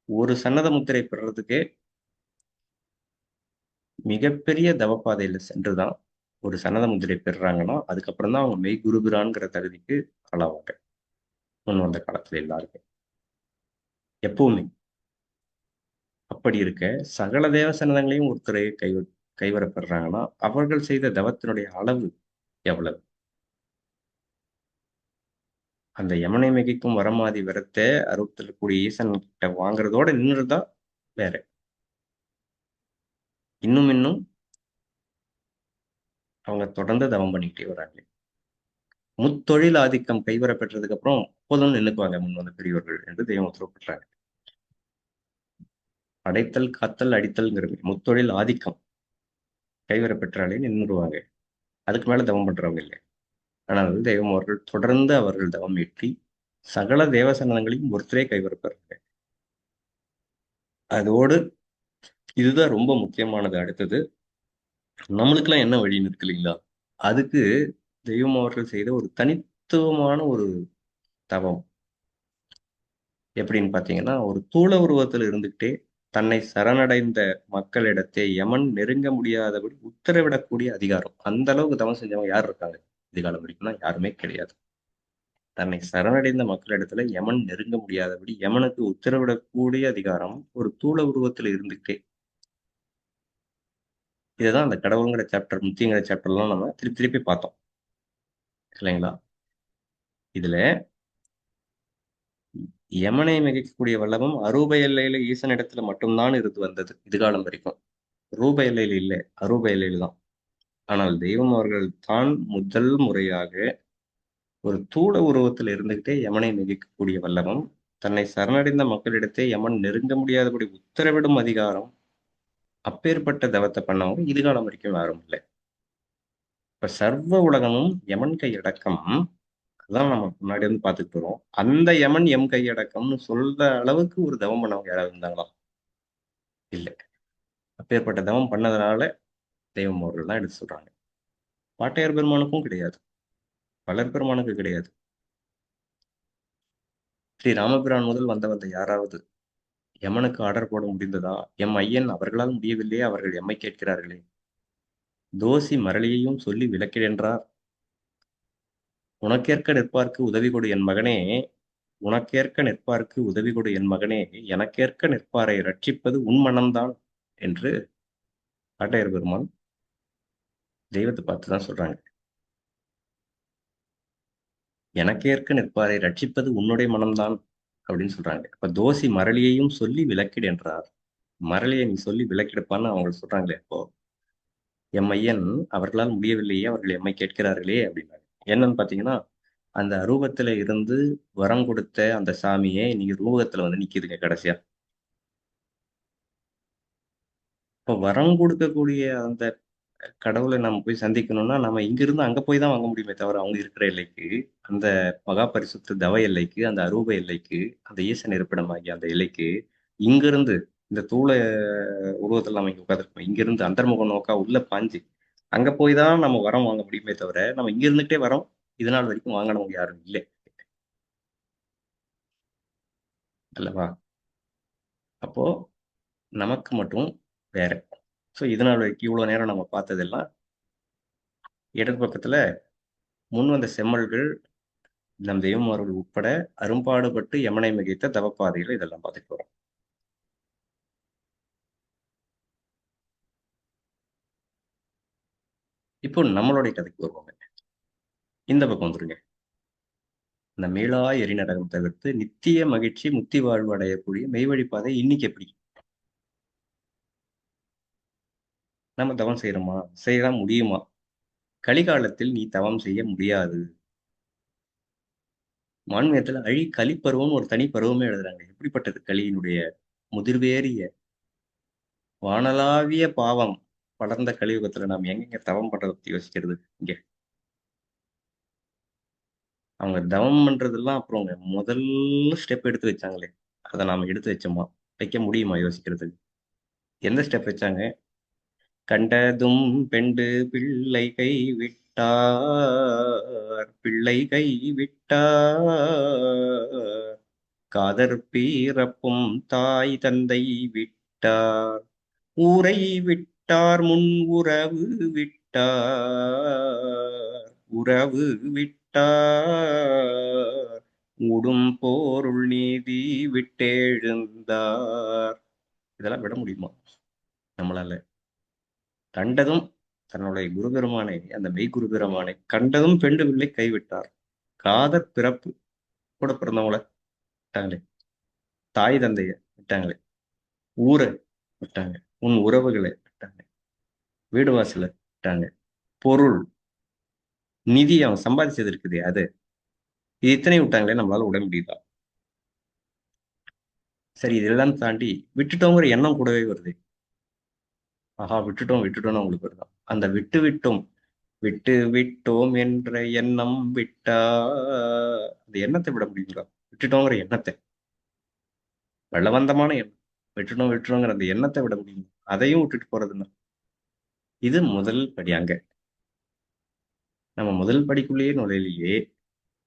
ஒரு சன்னத முத்திரை பெறறதுக்கே மிகப்பெரிய தவப்பாதையில சென்றுதான் ஒரு சன்னத முத்திரை பெறுறாங்கன்னா அதுக்கப்புறம் தான் அவங்க மெய் குருபிரான்ங்கிற தகுதிக்கு ஆளாவாங்க. முன் வந்த காலத்துல எல்லாருமே எப்பவுமே. அப்படி இருக்க சகல தேவ சன்னதங்களையும் ஒருத்தரை கைவரப்படுறாங்கன்னா அவர்கள் செய்த தவத்தினுடைய அளவு எவ்வளவு? அந்த யமனை மிகைக்கும் வரமாதி வரத்தை அறுபத்துல கூடிய ஈசன் கிட்ட வாங்குறதோட நின்றுதா வேற. இன்னும் இன்னும் அவங்க தொடர்ந்து தவம் பண்ணிக்கிட்டே வராங்க. முத்தொழில் ஆதிக்கம் கைவர பெற்றதுக்கு அப்புறம் போதும் நின்னுக்குவாங்க முன் வந்த பெரியவர்கள் என்று தெய்வம் உத்தரவுப்பட்டாங்க. அடைத்தல், காத்தல், அடித்தல்ங்கிறது முத்தொழில் ஆதிக்கம் கைவர பெற்றாலே நின்றுடுவாங்க. அதுக்கு மேல தவம் பண்றவங்க இல்லை. ஆனால் தெய்வம் அவர்கள் தொடர்ந்து அவர்கள் தவம் ஏற்றி சகல தேவசனங்களையும் ஒருத்தரே கைவரப்படுறாங்க. அதோடு இதுதான் ரொம்ப முக்கியமானது. அடுத்தது நம்மளுக்கெல்லாம் என்ன வழின்னு இருக்கு இல்லைங்களா? அதுக்கு தெய்வம் அவர்கள் செய்த ஒரு தனித்துவமான ஒரு தவம் எப்படின்னு பாத்தீங்கன்னா, ஒரு தூள உருவத்தில் இருந்துகிட்டே தன்னை சரணடைந்த மக்களிடத்தே யமன் நெருங்க முடியாதபடி உத்தரவிடக்கூடிய அதிகாரம். அந்த அளவுக்கு தவம் செஞ்சவங்க யார் இருக்காங்க இதுகாலம் வரைக்கும்னா? யாருமே கிடையாது. தன்னை சரணடைந்த மக்களிடத்துல யமன் நெருங்க முடியாதபடி யமனுக்கு உத்தரவிடக்கூடிய அதிகாரம் ஒரு தூள உருவத்தில் இருந்துகிட்டே. இதுதான் அந்த கடவுளுங்கிற சாப்டர், முத்திங்கிற சாப்டர்லாம் நம்ம திருப்பி திருப்பி பார்த்தோம் இல்லைங்களா? இதுல யமனை மிகைக்கக்கூடிய வல்லபம் அரூப எல்லையில ஈசனிடத்துல மட்டும்தான் இருந்து வந்தது இதுகாலம் வரைக்கும். ரூப எல்லையில இல்லை, அரூப எல்லையில தான். ஆனால் தெய்வம் அவர்கள் தான் முதல் முறையாக ஒரு தூள உருவத்தில் இருந்துகிட்டே யமனை மிதிக்கக்கூடிய வல்லபம், தன்னை சரணடைந்த மக்களிடத்தே யமன் நெருங்க முடியாதபடி உத்தரவிடும் அதிகாரம், அப்பேற்பட்ட தவத்தை பண்ணவங்க இதுகாலம் வரைக்கும் யாரும் இல்லை. இப்ப சர்வ உலகமும் யமன் கையடக்கம், அதான் நம்ம முன்னாடி வந்து பார்த்துட்டு வரோம். அந்த யமன் எம் கையடக்கம்னு சொல்ற அளவுக்கு ஒரு தவம் பண்ணவங்க யாராவது இருந்தாங்களா? இல்லை. அப்பேற்பட்ட தவம் பண்ணதுனால தெய்வம் அவர்கள் தான் எடுத்து சொல்றாங்க. பாட்டையர் பெருமானுக்கும் கிடையாது, வளர் பெருமானுக்கு கிடையாது. ஸ்ரீ ராமபிரான் முதல் வந்த யாராவது யமனுக்கு ஆர்டர் போட முடிந்ததா? எம் ஐயன் அவர்களால் முடியவில்லையே, அவர்கள் எம்மை கேட்கிறார்களே. தோசி மரளியையும் சொல்லி விளக்கிடென்றார். உனக்கேற்க நிற்பார்க்கு உதவி கொடு என் மகனே, உனக்கேற்க நிற்பார்க்கு உதவி கொடு என் மகனே, எனக்கேற்க நிற்பாரை ரட்சிப்பது உன் மனம்தான் என்று ஆட்டையர் பெருமான் தெய்வத்தை பார்த்து தான் சொல்றாங்க. எனக்கேற்க நிற்பாரை ரட்சிப்பது உன்னுடைய மனம்தான் அப்படின்னு சொல்றாங்க. அப்ப தோசி மரளியையும் சொல்லி விளக்கிடென்றார். மரளியை நீ சொல்லி விளக்கிடுப்பான்னு அவங்க சொல்றாங்களே. அப்போ எம் ஐயன் அவர்களால் முடியவில்லையே, அவர்கள் எம்மை கேட்கிறார்களே அப்படின்னாங்க. என்னன்னு பாத்தீங்கன்னா, அந்த ரூபத்துல இருந்து வரம் கொடுத்த அந்த சாமியே இன்னைக்கு ரூபத்துல வந்து நிக்குதுங்க கடைசியா. இப்போ வரம் கொடுக்கக்கூடிய அந்த கடவுளை நம்ம போய் சந்திக்கணும்னா நம்ம இங்கிருந்து அங்க போய் தான் வாங்க முடியுமே தவிர அவங்க இருக்கிற எல்லைக்கு, அந்த மகா பரிசுத்த தவ எல்லைக்கு, அந்த அரூப எல்லைக்கு, அந்த ஈசன் இருப்பிடமாகிய அந்த எல்லைக்கு இங்கிருந்து இந்த தூள உருவத்தில் நம்ம இங்க உட்காந்துருக்கோம். இங்கிருந்து அந்தர்முகம் நோக்கா உள்ள பாஞ்சு அங்க போய் தான் நம்ம வரம் வாங்க முடியுமே தவிர நம்ம இங்க இருந்துகிட்டே வரோம் இது நாள் வரைக்கும் வாங்கினவங்க யாரும் இல்லை. அல்லவா? அப்போ நமக்கு மட்டும் வேற. ஸோ இதனால வரைக்கும் இவ்வளோ நேரம் நம்ம பார்த்ததெல்லாம் இடது பக்கத்துல முன் வந்த செம்மல்கள், நம் தெய்வமார்கள் உட்பட அரும்பாடுபட்டு யமனை மிகைத்த தவப்பாதைகள் இதெல்லாம் பார்த்துட்டு வரோம். இப்போ நம்மளுடைய கதைக்கு வருவாங்க. இந்த பக்கம் வந்துருங்க. இந்த மீளா எரிநரகம் தவிர்த்து நித்திய மகிழ்ச்சி முத்தி வாழ்வு அடையக்கூடிய மெய்வழிப்பாதை இன்னைக்கு எப்படி? நம்ம தவம் செய்யறோமா? செய்ய முடியுமா? கலிகாலத்தில் நீ தவம் செய்ய முடியாது. மான்மியத்துல கலிப்பருவம்னு ஒரு தனி பருவமே எழுதுறாங்க. எப்படிப்பட்டது கலியினுடைய முதிர்வேறிய வானளாவிய பாவம் படர்ந்த கலியுகத்துல நாம் எங்கெங்க தவம் பண்றதை பத்தி யோசிக்கிறது இங்க? அவங்க தவம் பண்றதெல்லாம் அப்புறங்க முதல் ஸ்டெப் எடுத்து வச்சாங்களே, அதை நாம எடுத்து வச்சோமா? வைக்க முடியுமா யோசிக்கிறதுக்கு? எந்த ஸ்டெப் வச்சாங்க? கண்டதும் பெண்டு பிள்ளை கை விட்டார், பிள்ளை கை விட்டார், காதற் பீரப்பும் தாய் தந்தை விட்டார், ஊரை விட்டார், முன் உறவு விட்டார், உறவு விட்டார், உடும் போருள் நீதி விட்டெழுந்தார். இதெல்லாம் விட முடியுமா நம்மளால? கண்டதும் தன்னுடைய குருபெருமானை, அந்த மெய் குருபெருமானை கண்டதும் பெண்டு பிள்ளை கைவிட்டார். காதற் பிறப்பு, கூட பிறந்தவங்கள விட்டாங்களே, தாய் தந்தைய விட்டாங்களே, ஊரை விட்டாங்க, உன் உறவுகளை விட்டாங்க, வீடு வாசலை விட்டாங்க, பொருள் நிதி அவன் சம்பாதிச்சது இருக்குது அது, இது இத்தனை விட்டாங்களே, நம்மளால விட முடியுதா? சரி, இதெல்லாம் தாண்டி விட்டுட்டோங்கிற எண்ணம் கூடவே வருது. ஆஹா, விட்டுட்டோம் விட்டுட்டோம்னு அவங்களுக்கு வருதான். அந்த விட்டு விட்டோம், விட்டு விட்டோம் என்ற எண்ணம் விட்டா, அந்த எண்ணத்தை விட முடியுங்களா? விட்டுட்டோங்கிற எண்ணத்தை, வெள்ளவந்தமான எண்ணம், விட்டுட்டோம் விட்டுட்டோங்கிற அந்த எண்ணத்தை விட முடியும்? அதையும் விட்டுட்டு போறதுன்னா, இது முதல் படி. அங்க நம்ம முதல் படிக்குள்ளேயே நுழையிலேயே,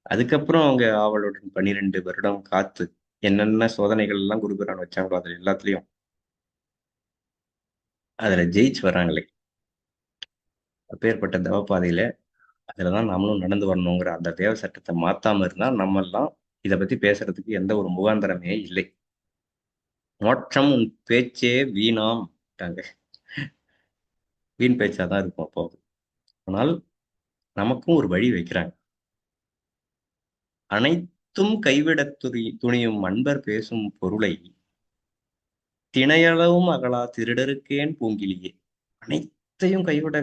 அதுக்கப்புறம் அவங்க அவளுடன் 12 வருடம் காத்து என்னென்ன சோதனைகள் எல்லாம் குருபுரான் வச்சாங்களோ அதுல எல்லாத்துலயும் அதுல ஜெயிச்சு வர்றாங்களே. அப்பேற்பட்ட தவப்பாதையில அதுலதான் நாமளும் நடந்து வரணுங்கிற அந்த தேவ சட்டத்தை மாத்தாம இருந்தா நம்ம எல்லாம் இதை பத்தி பேசுறதுக்கு எந்த ஒரு முகாந்திரமே இல்லை. மோட்சம் உன் பேச்சே வீணாம் ட்டாங்க. வீண் பேச்சாதான் இருக்கும் அப்போ. ஆனால் நமக்கும் ஒரு வழி வைக்கிறாங்க. அனைத்தும் கைவிடத் துணியும் அன்பர் பேசும் பொருளை திணையளவும் அகலா திருடருக்கேன் பூங்கிலியே. அனைத்தையும் கைவிட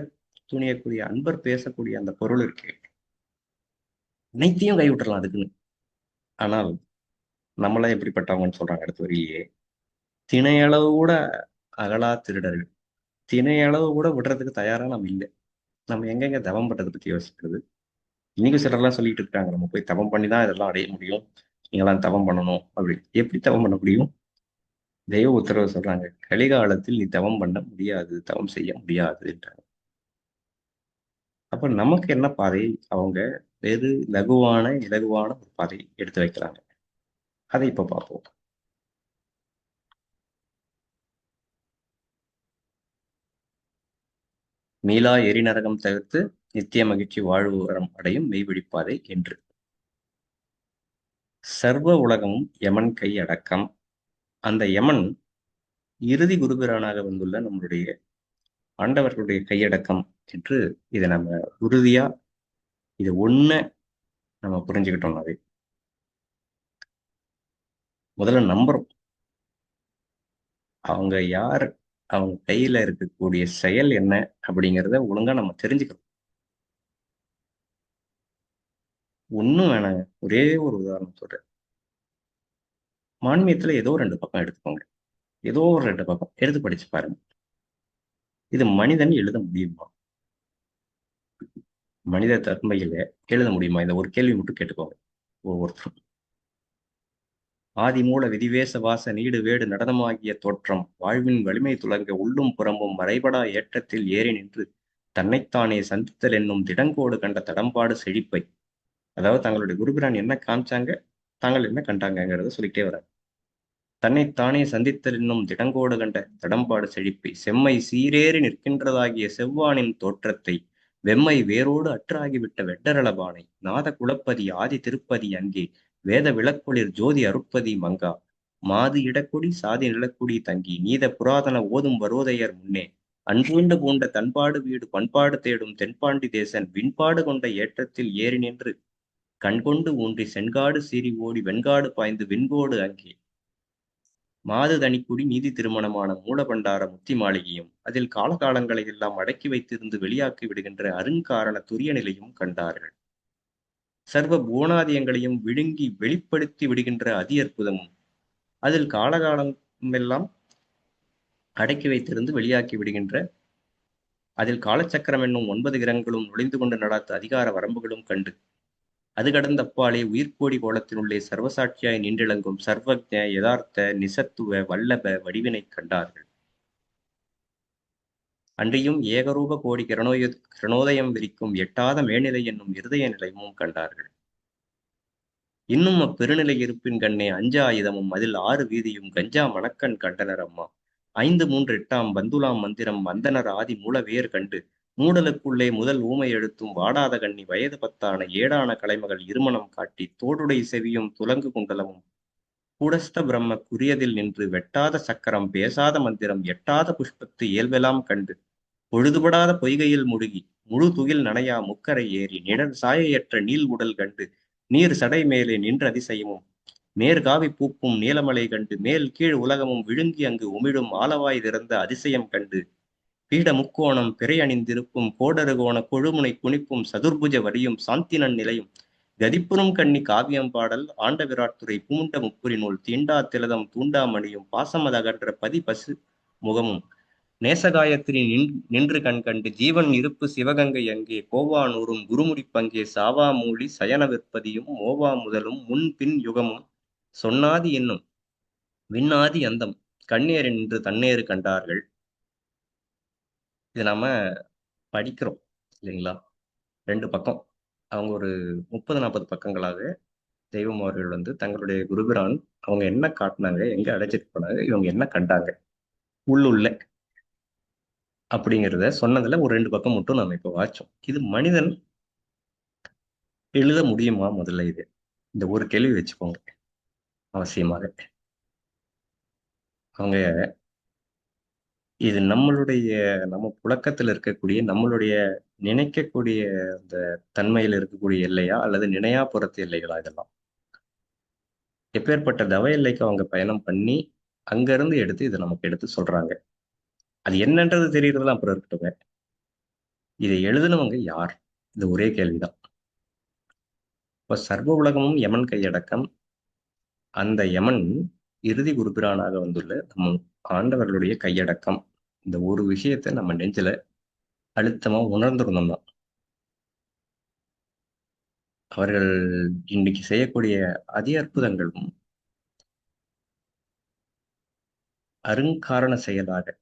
துணியக்கூடிய அன்பர் பேசக்கூடிய அந்த பொருள் இருக்கு, அனைத்தையும் கைவிட்டுறலாம் அதுக்குன்னு. ஆனால் நம்மளாம் எப்படிப்பட்டவங்கன்னு சொல்றாங்க அடுத்த வரியிலேயே, திணையளவு கூட அகலா திருடர்கள். திணையளவு கூட விடுறதுக்கு தயாரா நம்ம இல்லை. நம்ம எங்கெங்க தவம் பண்றதை பத்தி யோசிக்கிறது? இன்னைக்கு சிலர்லாம் சொல்லிட்டு இருக்காங்க, நம்ம போய் தவம் பண்ணி தான் இதெல்லாம் அடைய முடியும், நீங்களாம் தவம் பண்ணணும் அப்படி. எப்படி தவம் பண்ண முடியும்? தெய்வ உத்தரவு சொல்றாங்க, கலிகாலத்தில் நீ தவம் பண்ண முடியாது, தவம் செய்ய முடியாது என்றாங்க. அப்ப நமக்கு என்ன பாதை? அவங்க வெறு லகுவான இலகுவான ஒரு பாதை எடுத்து வைக்கிறாங்க. அதை இப்ப பார்ப்போம். மீளா எரிநரகம் தவிர்த்து நித்திய மகிழ்ச்சி வாழ்வு வரம் அடையும் மெய்வழிப்பாதை என்று. சர்வ உலகமும் யமன் கை அடக்கம். அந்த யமன் இறுதி குருபிரானாக வந்துள்ள நம்மளுடைய ஆண்டவர்களுடைய கையடக்கம் என்று இதை நம்ம உறுதியா, இது ஒண்ணு நம்ம புரிஞ்சுக்கிட்டோம்னாவே முதல்ல நம்புறோம். அவங்க யார், அவங்க கையில இருக்கக்கூடிய செயல் என்ன அப்படிங்கிறத ஒழுங்கா நம்ம தெரிஞ்சுக்கிறோம். ஒண்ணும் வேணாங்க, ஒரே ஒரு உதாரணம் சொல்றேன். மான்மியத்துல ஏதோ 2 பக்கம் எடுத்துக்கோங்க, ஏதோ ஒரு 2 பக்கம் எடுத்து படிச்சு பாருங்க. இது மனிதன் எழுத முடியுமா? மனித தன்மையில எழுத முடியுமா? இந்த ஒரு கேள்வி மட்டும் கேட்டுக்கோங்க ஒவ்வொருத்தரும். ஆதிமூல விதிவேச வாச நீடு வேடு நடனமாகிய தோற்றம் வாழ்வின் வலிமை துலங்க உள்ளும் புறம்பும் மறைபடா ஏற்றத்தில் ஏறி நின்று தன்னைத்தானே சந்தித்தல் என்னும் திடங்கோடு கண்ட தடம்பாடு செழிப்பை. அதாவது தங்களுடைய குருபிரான் என்ன காமிச்சாங்க, தாங்கள் என்ன கண்டாங்கிறத சொல்லிக்கிட்டே வராங்க. தன்னைத்தானே சந்தித்தல் என்னும் திடங்கோடு கண்ட தடம்பாடு செழிப்பை செம்மை சீரேறி நிற்கின்றதாகிய செவ்வானின் தோற்றத்தை வெம்மை வேரோடு அற்றாகிவிட்ட வெட்டரளபானை நாத குலப்பதி ஆதி திருப்பதி அங்கே வேத விளக்கொளிர் ஜோதி அருட்பதி மங்கா மாது இடக்குடி சாதி நிலக்குடி தங்கி நீத புராதன ஓதும் வரோதையர் முன்னே அன்புண்டு பூண்ட தன்பாடு வீடு பண்பாடு தேடும் தென்பாண்டி தேசன் விண்பாடு கொண்ட ஏற்றத்தில் ஏறி நின்று கண்கொண்டு ஊன்றி செண்காடு சீறி ஓடி வெண்காடு பாய்ந்து விண்கோடு அங்கே மாது தனிக்குடி நீதி திருமணமான மூலபண்டார முத்தி மாளிகையும் அதில் காலகாலங்களை எல்லாம் அடக்கி வைத்திருந்து வெளியாக்கி விடுகின்ற அருங்காரண துரிய நிலையும் கண்டார்கள். சர்வ புவனாதியங்களையும் விழுங்கி வெளிப்படுத்தி விடுகின்ற அதி அற்புதமும் அதில் காலகாலம் எல்லாம் அடக்கி வைத்திருந்து வெளியாக்கி விடுகின்ற அதில் காலச்சக்கரம் என்னும் 9 கிரகங்களும் நுழைந்து கொண்டு நடாத்த அதிகார வரம்புகளும் கண்டு அது கடந்த அப்பாலே உயிர்கோடி கோலத்தினுள்ளே சர்வசாட்சியாய் நின்றிளங்கும் சர்வஜ யதார்த்த நிசத்துவ வல்லப வடிவினைக் கண்டார்கள். அன்றியும் ஏகரூப கோடி கிரணோதயம் விரிக்கும் எட்டாத மேல்நிலை என்னும் இருதய நிலையமும் கண்டார்கள். இன்னும் அப்பெருநிலை இருப்பின் கண்ணே அஞ்சா ஆயுதமும் அதில் 6 வீதியும் கஞ்சா மணக்கண் கண்டனர் அம்மா 5 3 8 பந்துலாம் மந்திரம் வந்தனர் ஆதி மூலவேர் கண்டு மூடலுக்குள்ளே முதல் ஊமை எழுத்தும் வாடாத கண்ணி வயது 10 ஏடான கலைமகள் இருமணம் காட்டி தோடுடை செவியும் துலங்கு குண்டலமும் கூடஸ்த பிரம்ம குறியதில் நின்று வெட்டாத சக்கரம் பேசாத மந்திரம் எட்டாத புஷ்பத்து இயல்பெல்லாம் கண்டு பொழுதுபடாத பொய்கையில் முழுகி முழு துகில் நனையா முக்கரை ஏறி நிழல் சாயையற்ற நீள் உடல் கண்டு நீர் சடை மேலே நின்ற அதிசயமும் மேற்காவி பூக்கும் நீலமலை கண்டு மேல் கீழ் உலகமும் விழுங்கி அங்கு உமிழும் ஆலவாய் திறந்த அதிசயம் கண்டு பீட முக்கோணம் பிறை அணிந்திருக்கும் கோடருகோண கொழுமுனை குனிப்பும் சதுர்புஜ வடியும் சாந்தினன் நிலையும் கதிப்புறும் கண்ணி காவியம் பாடல் ஆண்ட விராட்டுரை பூண்ட முப்புரி நூல் தீண்டா திலதம் தூண்டாமணியும் பாசமத அகன்ற பதி பசு முகமும் நேசகாயத்திரி நின்று கண் கண்டு ஜீவன் இருப்பு சிவகங்கை அங்கே கோவானூரும் குருமுடி பங்கே சாவா மூலி சயன விற்பதியும் மோவா முதலும் முன் பின் யுகமும் சொன்னாதி என்னும் விண்ணாதி அந்தம் கண்ணேறு நின்று தன்னேறு கண்டார்கள். இது நாம படிக்கிறோம் இல்லைங்களா? 2 பக்கம் அவங்க ஒரு 30 40 பக்கங்களாக தெய்வம் அவர்கள் தங்களுடைய குருபிரான் அவங்க என்ன காட்டினாங்க, எங்க அழைச்சிட்டு போனாங்க, இவங்க என்ன கண்டாங்க உள்ளுள்ள அப்படிங்கிறத சொன்னதுல ஒரு 2 பக்கம் மட்டும் நம்ம இப்ப வாச்சோம். இது மனிதன் எழுத முடியுமா? முதல்ல இது இந்த ஒரு கேள்வி வச்சுக்கோங்க அவசியமாக. அவங்க இது நம்ம புழக்கத்தில் இருக்கக்கூடிய நம்மளுடைய நினைக்கக்கூடிய அந்த தன்மையில் இருக்கக்கூடிய எல்லையா அல்லது நினையா புறத்து எல்லைகளா? இதெல்லாம் எப்பேற்பட்ட தவ எல்லைக்கு அவங்க பயணம் பண்ணி அங்கிருந்து எடுத்து இதை நமக்கு எடுத்து சொல்றாங்க. அது என்னன்றது தெரியறதுலாம் அப்புறம் இருக்கட்டுங்க. இதை எழுதினவங்க யார்? இது ஒரே கேள்விதான். இப்ப சர்வ உலகமும் யமன் கையடக்கம். அந்த யமன் இறுதி குருபிரானாக வந்துள்ள நம்ம ஆண்டவர்களுடைய கையடக்கம். இந்த ஒரு விஷயத்தை நம்ம நெஞ்சில அழுத்தமா உணர்ந்திருந்தோம்னா அவர்கள் இன்னைக்கு செய்யக்கூடிய அதி அற்புதங்களும் அருங்காரண செயலாக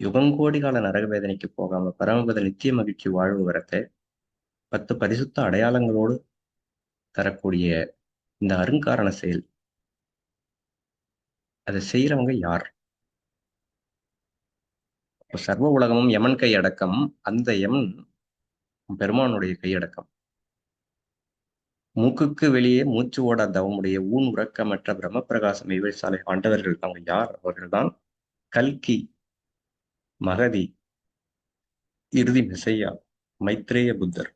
யுகங்கோடி கால நரக வேதனைக்கு போகாம பரமபத நித்திய மகிழ்ச்சி வாழ்வு வரத்தை 10 பரிசுத்த அடையாளங்களோடு தரக்கூடிய இந்த அருங்காரண செயல், அதை செய்யறவங்க யார்? சர்வ உலகமும் யமன் கையடக்கம். அந்த யமன் பெருமானுடைய கையடக்கம். மூக்குக்கு வெளியே மூச்சு ஓட தவமுடைய ஊன் உறக்கமற்ற பிரம்ம பிரகாசம் சாலை ஆண்டவர்கள். அவங்க யார்? அவர்கள்தான் கல்கி, மகதி, இறுதி மெசையா, மைத்ரேய புத்தர்,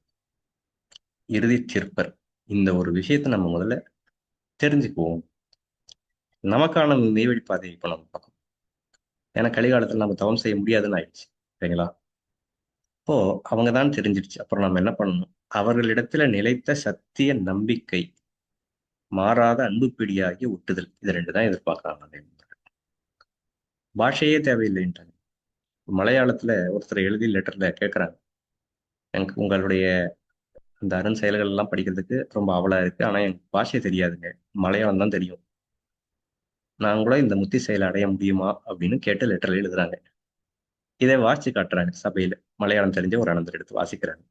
இறுதி சிற்பர். இந்த ஒரு விஷயத்தை நம்ம முதல்ல தெரிஞ்சுக்குவோம். நமக்கான மெய்வழி பாதையை இப்ப நம்ம பார்க்கணும். ஏன்னா கலிகாலத்துல நம்ம தவம் செய்ய முடியாதுன்னு ஆயிடுச்சு, சரிங்களா? இப்போ அவங்கதான் தெரிஞ்சிடுச்சு. அப்புறம் நம்ம என்ன பண்ணணும்? அவர்களிடத்துல நிலைத்த சத்திய நம்பிக்கை, மாறாத அன்பு பிடியாகி ஒட்டுதல், இது 2 தான் எதிர்பார்க்கறாங்க. பாஷையே தேவையில்லைன்றாங்க. மலையாளத்துல ஒருத்தர் எழுதி லெட்டர்ல கேட்கறாங்க, எனக்கு உங்களுடைய அந்த அருண் செயல்கள் எல்லாம் படிக்கிறதுக்கு ரொம்ப ஆவலா இருக்கு, ஆனா எனக்கு பாஷை தெரியாதுங்க, மலையாளம் தான் தெரியும், நான் கூட இந்த முத்தி செயலை அடைய முடியுமா அப்படின்னு கேட்டு லெட்டர்ல எழுதுறாங்க. இதை வாசிச்சு காட்டுறாங்க சபையில. மலையாளம் தெரிஞ்ச ஒரு அனந்தர் எடுத்து வாசிக்கிறாங்க.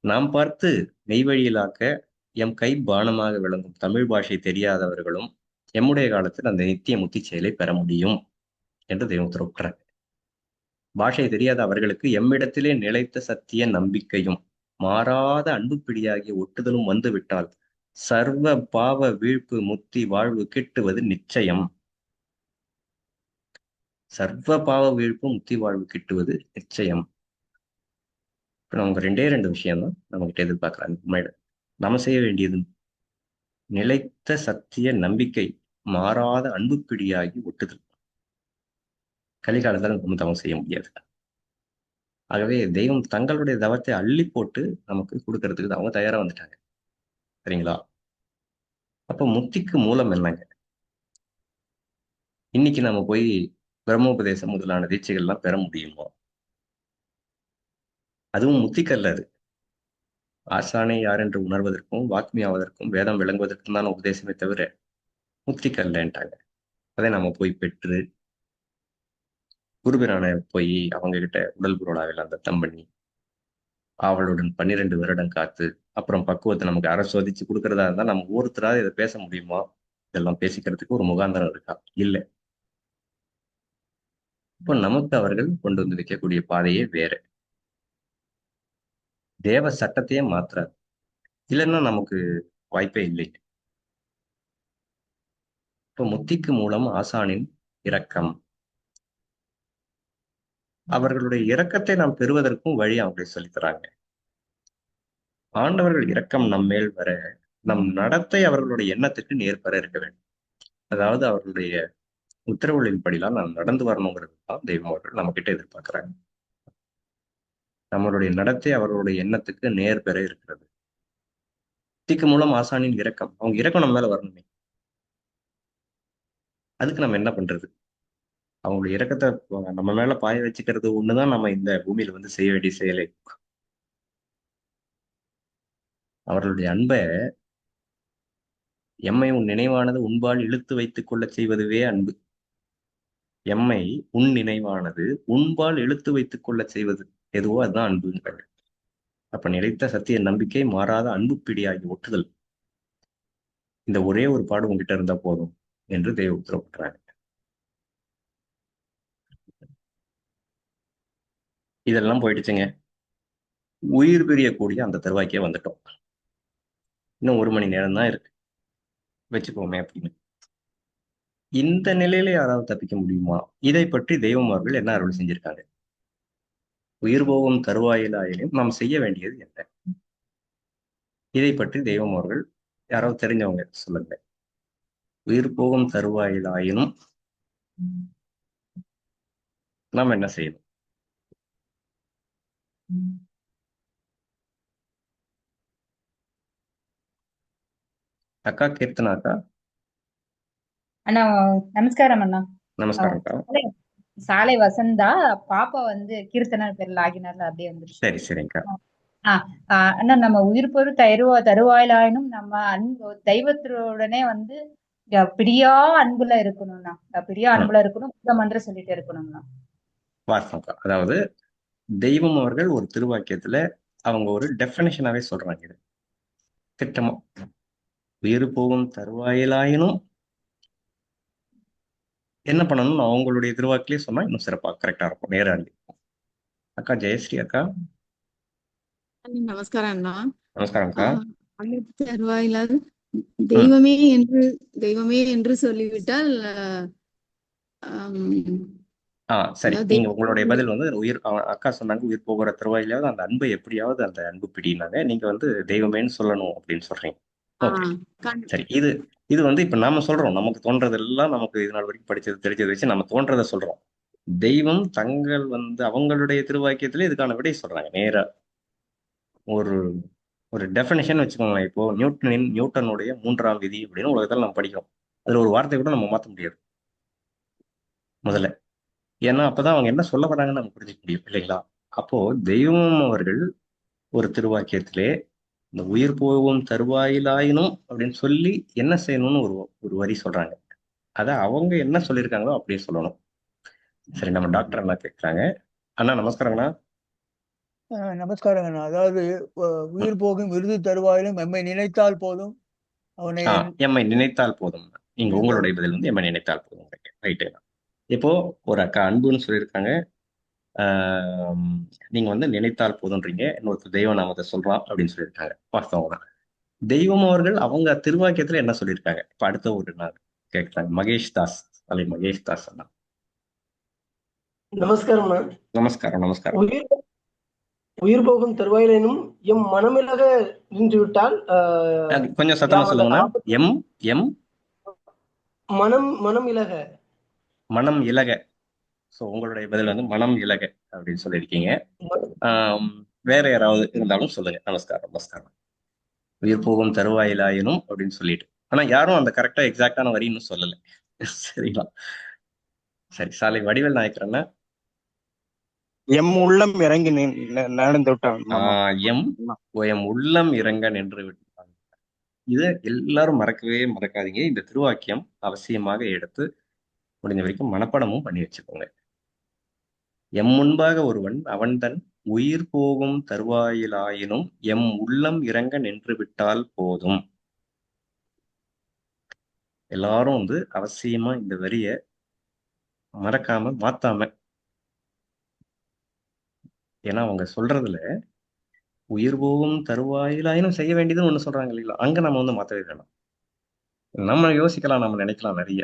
நாம் பார்த்து மெய்வழியிலாக்க எம் கை பானமாக விளங்கும் தமிழ் பாஷை தெரியாதவர்களும் எம்முடைய காலத்தில் அந்த நித்திய முத்தி செயலை பெற முடியும் என்று தெய்வம் உத்தரவிட்டார். பாஷை தெரியாத அவர்களுக்கு எம்மிடத்திலே நிலைத்த சத்திய நம்பிக்கையும் மாறாத அன்பு பிடியாகிய ஒட்டுதலும் வந்துவிட்டால் சர்வ பாவ வீழ்ப்பு முத்தி வாழ்வு கிட்டுவது நிச்சயம். சர்வ பாவ வீழ்ப்பு முத்தி வாழ்வு கிட்டுவது நிச்சயம். இப்ப நமக்கு ரெண்டு விஷயம் தான் நம்ம கிட்ட எதிர்பார்க்கறாங்க. உண்மையில நாம செய்ய வேண்டியது நிலைத்த சத்திய நம்பிக்கை மாறாத அன்பு பிடியாகி ஒட்டுதல். கலிகாலத்தில் நம்ம தவம் செய்ய முடியாது. ஆகவே தெய்வம் தங்களுடைய தவத்தை அள்ளி போட்டு நமக்கு கொடுக்கறதுக்கு அவங்க தயாரா வந்துட்டாங்க. சரிங்களா? அப்ப முத்திக்கு மூலம் என்னங்க? இன்னைக்கு நம்ம போய் பிரம்மோபதேசம் முதலான தீட்சைகள்லாம் பெற முடியுமோ? அதுவும் முத்திக்கல்ல. அது ஆசானை யார் என்று உணர்வதற்கும் வாக்மியாவதற்கும் வேதம் விளங்குவதற்கும் தான் உபதேசமே தவிர முத்திக்கல்லன்ட்டாங்க. அதை நம்ம போய் பெற்று குருபிரானை போய் அவங்க கிட்ட உடல் பொருளாவில் தத்தம் பண்ணி அவளுடன் 12 வருடம் காத்து அப்புறம் பக்குவத்தை நமக்கு அரசோதிச்சு கொடுக்கறதா இருந்தா நம்ம ஒருத்தராவது இதை பேச முடியுமா? இதெல்லாம் பேசிக்கிறதுக்கு ஒரு முகாந்திரம் இருக்கா? இல்ல. இப்போ நமக்கு அவர்கள் கொண்டு வந்து வைக்கக்கூடிய பாதையே வேற. தேவ சட்டத்தையே மாத்துறாரு. இல்லைன்னா நமக்கு வாய்ப்பே இல்லை. இப்போ முத்திக்கு மூலம் ஆசானின் இரக்கம். அவர்களுடைய இரக்கத்தை நாம் பெறுவதற்கும் வழி அவங்க சொல்லித்தராங்க. ஆண்டவர்கள் இரக்கம் நம்மேல் வர நம் நடத்தை அவர்களுடைய எண்ணத்துக்கு நேர்பெற இருக்க வேண்டும். அதாவது அவர்களுடைய உத்தரவுகளின் படிலாம் நாம் நடந்து வரணுங்கிறது தான் தெய்வம் அவர்கள் நம்ம கிட்ட எதிர்பார்க்கிறாங்க. நம்மளுடைய நடத்தை அவர்களுடைய எண்ணத்துக்கு நேர் பெற இருக்கிறது. முத்திக்கு மூலம் ஆசானின் இரக்கம். அவங்க இரக்கம் நம்ம மேல வரணுமே. அதுக்கு நம்ம என்ன பண்றது? அவங்களுடைய இரக்கத்தை நம்ம மேல பாய வச்சுக்கிறது ஒண்ணுதான் நம்ம இந்த பூமியில வந்து செய்ய வேண்டிய செயலை. அவர்களுடைய அன்பை எம்மை உன் நினைவானது உன்பால் இழுத்து வைத்துக் கொள்ள செய்வதுவே அன்பு. எம்மை உன் நினைவானது உன்பால் இழுத்து வைத்துக் கொள்ள செய்வது எதுவோ அதுதான் அன்புங்கிறாங்க. அப்ப நிலைத்த சத்திய நம்பிக்கை மாறாத அன்பு பிடியாகி ஒட்டுதல். இந்த ஒரே ஒரு பாடு உங்ககிட்ட இருந்தா போதும் என்று தெய்வ உத்தரவுறாங்க. இதெல்லாம் போயிடுச்சுங்க. உயிர் பிரியக்கூடிய அந்த தருவாய்க்கே வந்துட்டோம். இன்னும் 1 மணி நேரம் தான் இருக்கு வச்சுக்கோமே அப்படின்னு. இந்த நிலையில யாராவது தப்பிக்க முடியுமா? இதை பற்றி தெய்வம் அவர்கள் என்ன அருள் செஞ்சிருக்காங்க? உயிர் போகும் தருவாயிலாயிலும் நாம் செய்ய வேண்டியது என்ன? இதை பற்றி தெய்வம் அவர்கள் யாராவது தெரிஞ்சவங்க சொல்லுங்க. உயிர் போகும் தருவாயிலாயினும் நாம் என்ன செய்யணும்? அக்கா கீர்த்தனா அக்கா. அண்ணா நமஸ்காரம் அண்ணா. நமஸ்காரம் அக்கா. சாலை வசந்தா பாப்பா வந்து கீர்த்தனா பேர்ல ஆகினார்ல அப்படியே வந்துருச்சு. சரி சரிங்கக்கா. அண்ணா நம்ம உயிர் பொரு தருவாயிலாயினும் நம்ம அன்பு தெய்வத்துடனே வந்து பிரியா அன்புல இருக்கணும்னா பிரியா அன்புல இருக்கணும் மந்திர சொல்லிட்டு இருக்கணும்னா வாஸ்தவம். அதாவது தெய்வம் அவர்கள் ஒரு திருவாக்கியத்துல அவங்க ஒரு டெஃபினேஷனாவே சொல்றாங்க. இது திட்டமா உயிர் போகும் தருவாயிலாயினும் என்ன பண்ணணும்னு அவங்களுடைய திருவாக்கிலே சொன்னா இன்னும் சிறப்பா கரெக்டா இருக்கும். நேராண்டி அக்கா ஜெயஸ்ரீ அக்கா. நமஸ்காரம் அண்ணா. நமஸ்காரம் அக்கா. தருவாயில்லாத தெய்வமே என்று தெய்வமே என்று சொல்லிவிட்டால் சரி. நீங்க உங்களுடைய பதில் வந்து உயிர் அக்கா சொன்னாங்க உயிர் போகிற தருவாயிலாவது அந்த அன்பை எப்படியாவது அந்த அன்பு பிடினாங்க. நீங்க வந்து தெய்வமேன்னு சொல்லணும் அப்படின்னு சொல்றீங்க. ஓகே சரி. இது வந்து இப்ப நாம சொல்றோம். நமக்கு தோன்றதெல்லாம் நமக்கு இது நாள் வரைக்கும் படிச்சது தெரிஞ்சதை வச்சு நம்ம தோன்றதை சொல்றோம். தெய்வம் தங்கள் வந்து அவங்களுடைய திருவாக்கியத்திலே இதுக்கான விடை சொல்றாங்க. நேரா ஒரு ஒரு டெஃபினேஷன் வச்சுக்கோங்களேன். இப்போ நியூட்டனுடைய 3ஆம் விதி அப்படின்னு உலகத்தில் நம்ம படிக்கிறோம். அதுல ஒரு வார்த்தை கூட நம்ம மாற்ற முடியாது முதல்ல. ஏன்னா அப்பதான் அவங்க என்ன சொல்ல வராங்கன்னு நம்ம புரிஞ்சுக்க முடியும் இல்லைங்களா? அப்போ தெய்வம் அவர்கள் ஒரு திருவாக்கியத்திலே இந்த உயிர் போகும் தருவாயிலாயினும் அப்படின்னு சொல்லி என்ன செய்யணும்னு ஒரு வரி சொல்றாங்க. அத அவங்க என்ன சொல்லியிருக்காங்களோ அப்படியே சொல்லணும். சரி, நம்ம டாக்டர் அண்ணா கேட்குறாங்க. அண்ணா நமஸ்காரங்கண்ணா. நமஸ்காரங்கண்ணா. அதாவது உயிர் போகும் விருது தருவாயிலும் எம்மை நினைத்தால் போதும், அவனை எம்மை நினைத்தால் போதும். இங்க உங்களுடைய பதில் வந்து எம்மை நினைத்தால் போதும். ரைட்டு. இப்போ ஒரு அக்கா அன்புன்னு சொல்லியிருக்காங்க. நீங்க வந்து நினைத்தால் போதுன்றீங்க. இன்னொரு தெய்வ நாமத்தை சொல்றான் அப்படின்னு சொல்லியிருக்காங்க. வாஸ்தவம் தான். தெய்வம் அவர்கள் அவங்க திருவாக்கியத்துல என்ன சொல்லியிருக்காங்க? இப்ப அடுத்த ஒரு நாள் கேட்கிறாங்க. மகேஷ் தாஸ் அல்ல மகேஷ் தாஸ் அண்ணா. நமஸ்காரம். நமஸ்காரம். நமஸ்காரம். உயிர் போகும் தருவாயிலும் எம் மனமிலக நின்று விட்டால் கொஞ்சம் சத்தமா சொல்லுங்கண்ணா. எம் எம் மனம் இலக. மனம் இலக. சோ உங்களுடைய பதில் வந்து மனம் இலக அப்படின்னு சொல்லியிருக்கீங்க. வேற யாராவது இருந்தாலும் சொல்லுங்க. நமஸ்காரம். நமஸ்காரம். உயிர் போகும் தருவாயிலாயினும் அப்படின்னு சொல்லிட்டு, ஆனா யாரும் அந்த கரெக்டா எக்ஸாக்டான வரி இன்னும் சொல்லல. சரிங்களா? சரி, சாலை வடிவேல் நாயக்கரண்ணா. எம் உள்ளம் இறங்கி நடந்து விட்டான். எம் உள்ளம் இறங்க நின்று விட்டான். இதை எல்லாரும் மறக்காதீங்க. இந்த திருவாக்கியம் அவசியமாக எடுத்து முடிஞ்ச வரைக்கும் மனப்பாடமும் பண்ணி வச்சுக்கோங்க. எம் முன்பாக ஒருவன் அவன் தன் உயிர் போகும் தருவாயிலாயினும் எம் உள்ளம் இறங்க நின்று விட்டால் போதும். எல்லாரும் வந்து அவசியமா இந்த வரிய மறக்காம மாத்தாம, ஏன்னா அவங்க சொல்றதுல உயிர் போகும் தருவாயிலாயினும் செய்ய வேண்டியதுன்னு ஒண்ணு சொல்றாங்க இல்லைங்களா? அங்க நம்ம வந்து மாத்தவே வேணாம். நம்ம யோசிக்கலாம், நம்ம நினைக்கலாம் நிறைய.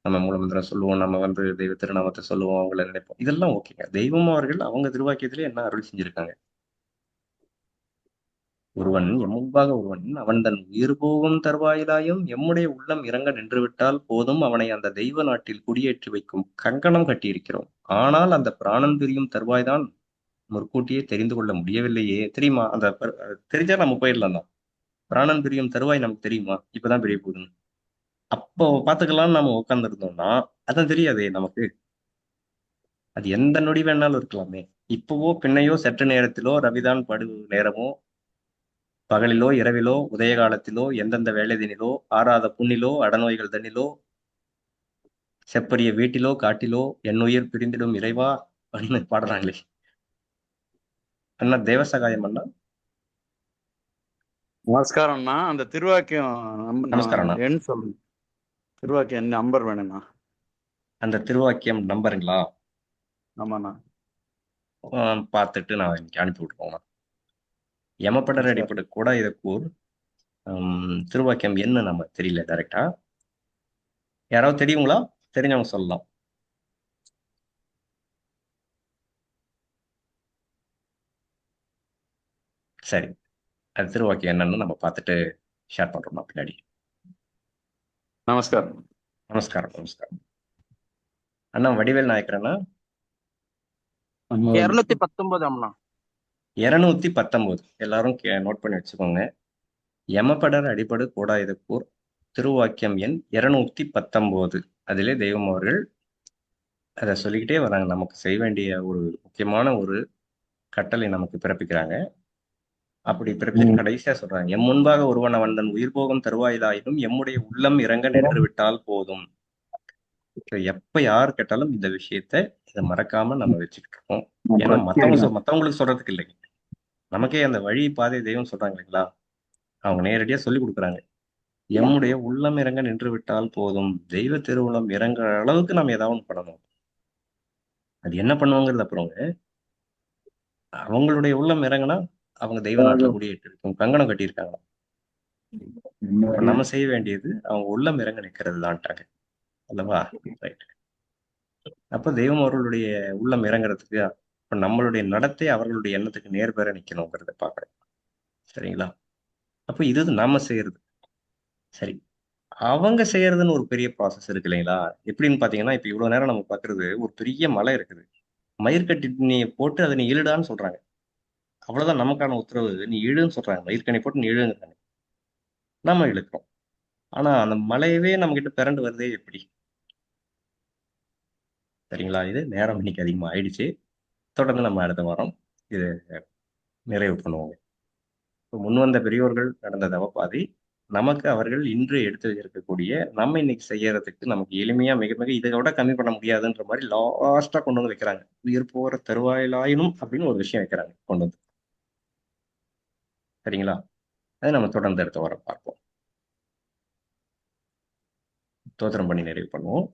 நம்ம மூலமந்திரம் சொல்லுவோம், நம்ம வந்து தெய்வ திருநாமத்தை சொல்லுவோம், அவங்கள நினைப்போம். இதெல்லாம் ஓகேங்க. தெய்வம் அவர்கள் அவங்க திருவாக்கியத்திலே என்ன அருள் செஞ்சிருக்காங்க? ஒருவன் எம் முன்பாக ஒருவன் அவன் தன் உயிர் போகும் தருவாயிலாயும் எம்முடைய உள்ளம் இறங்க நின்று விட்டால் போதும், அவனை அந்த தெய்வ நாட்டில் குடியேற்றி வைக்கும் கங்கணம் கட்டியிருக்கிறோம். ஆனால் அந்த பிராணன் பிரியும் தருவாய்தான் முற்கூட்டியே தெரிந்து கொள்ள முடியவில்லையே. தெரியுமா? அந்த தெரிஞ்சா நம்ம போயிடலாம் தான். பிராணன் பிரியும் தருவாய் நமக்கு தெரியுமா? இப்பதான் பிரிய போகுதுன்னு. அப்போ பாத்துக்கலாம்னு நம்ம உட்கார்ந்து இருந்தோம்னா அதான் தெரியாதே நமக்கு. அது எந்த நொடி வேணாலும் இருக்கலாமே. இப்பவோ பின்னையோ சற்று நேரத்திலோ ரவிதான் படு நேரமோ பகலிலோ இரவிலோ உதய காலத்திலோ எந்தெந்த வேலைதினிலோ ஆறாத புண்ணிலோ அடநோய்கள் தண்ணிலோ செப்பரிய வீட்டிலோ காட்டிலோ என்னுயிர் பிரிந்திடும் இறைவா அப்படின்னு பாடுறாங்களே. அண்ணா தேவசகாயம் அண்ணா. நமஸ்காரம்ண்ணா. அந்த திருவாக்கியம் நமஸ்காரம்ண்ணா. எண் சொல்லுங்க. திருவாக்கியம் நம்பர் வேணும்ண்ணா. அந்த திருவாக்கியம் நம்பருங்களா? ஆமாண்ணா. பார்த்துட்டு நான் இன்னைக்கு அனுப்பி விட்டுருவோம்ண்ணா. யமப்படர் அடிப்படை கூட இதற்கூர் திருவாக்கியம் என்ன நம்ம தெரியல டைரக்டா. யாராவது தெரியுங்களா? தெரிஞ்சவங்க சொல்லலாம். சரி, அது திருவாக்கியம் என்னன்னு நம்ம பார்த்துட்டு ஷேர் பண்றோம்னா பின்னாடி. நமஸ்காரம். நமஸ்காரம். நமஸ்காரம். அண்ணா வடிவேல் நாயக்கரண்ணா. 219 அண்ணா. 219 எல்லாரும் நோட் பண்ணி வச்சுக்கோங்க. யமப்படர் அடிப்படு கூடாயுதக்கூர் திருவாக்கியம் எண் 219. அதிலே தெய்வம் அவர்கள் அதை சொல்லிக்கிட்டே வராங்க. நமக்கு செய்ய வேண்டிய ஒரு முக்கியமான ஒரு கட்டளை நமக்கு பிறப்பிக்கிறாங்க. அப்படி பிறப்பிச்சு கடைசியா சொல்றாங்க, எம் முன்பாக ஒருவன் அவன் தன் உயிர் போகும் தருவாயிலாயினும் எம்முடைய உள்ளம் இறங்க நின்று விட்டால் போதும். எப்ப யார் கேட்டாலும் இந்த விஷயத்த இதை மறக்காம நம்ம வச்சுக்கிட்டு இருக்கோம். ஏன்னா மத்தவங்களுக்கு சொல்றதுக்கு இல்லைங்க, நமக்கே அந்த வழி பாதை தெய்வம் சொல்றாங்க இல்லைங்களா? அவங்க நேரடியா சொல்லி கொடுக்குறாங்க. எம்முடைய உள்ளம் இறங்க நின்று விட்டால் போதும். தெய்வ திருவுளம் இறங்குற அளவுக்கு நம்ம ஏதாவது பண்ணணும். அது என்ன பண்ணுவாங்கிறது அப்புறங்க. அவங்களுடைய உள்ளம் இறங்குனா அவங்க தெய்வ நாட்டுல குடியேற்றிருக்கும் கங்கணம் கட்டியிருக்காங்க. நம்ம செய்ய வேண்டியது அவங்க உள்ளம் இறங்க நிற்கிறது தான்ட்டாங்க அல்லவா? ரைட். அப்ப தெய்வம் அவர்களுடைய உள்ளம் இறங்குறதுக்கு இப்ப நம்மளுடைய நடத்தை அவர்களுடைய எண்ணத்துக்கு நேர்பெற நிக்கணுங்கிறத பாக்குறோம். சரிங்களா? அப்ப இது நாம செய்யறது. சரி, அவங்க செய்யறதுன்னு ஒரு பெரிய ப்ராசஸ் இருக்கு இல்லைங்களா? எப்படின்னு பாத்தீங்கன்னா, இப்ப இவ்வளவு நேரம் நம்ம பாக்குறது ஒரு பெரிய மலை இருக்குது. மயிர்கட்டி நீ போட்டு அதை நீ இழுடான்னு சொல்றாங்க. அவ்வளவுதான் நமக்கான உத்தரவு. நீ இழுன்னு சொல்றாங்க. மயிர்கணி போட்டு நீ இழுங்கிறாங்க. நம்ம இழுக்கிறோம். ஆனா அந்த மலையவே நம்ம கிட்ட பிறண்டு வருதே எப்படி? சரிங்களா? இது நேரம் இன்னைக்கு அதிகமா ஆயிடுச்சு. தொடர்ந்து நம்ம அடுத்த வாரம் இது நிறைவு பண்ணுவோம். முன் வந்த பெரியோர்கள் நடந்த தவப்பாதை நமக்கு அவர்கள் இன்று எடுத்து இருக்கக்கூடிய நம்ம இன்னைக்கு செய்யறதுக்கு நமக்கு எளிமையா மிக மிக இதை விட கம்மி பண்ண முடியாதுன்ற மாதிரி லாஸ்டா கொண்டு வந்து வைக்கிறாங்க. உயிர் போற தருவாயிலாயினும் அப்படின்னு ஒரு விஷயம் வைக்கிறாங்க கொண்டு வந்து. சரிங்களா? அதை நம்ம தொடர்ந்து அடுத்த வாரம் பார்ப்போம். ஸ்தோத்திரம் பண்ணி நிறைவு பண்ணுவோம்.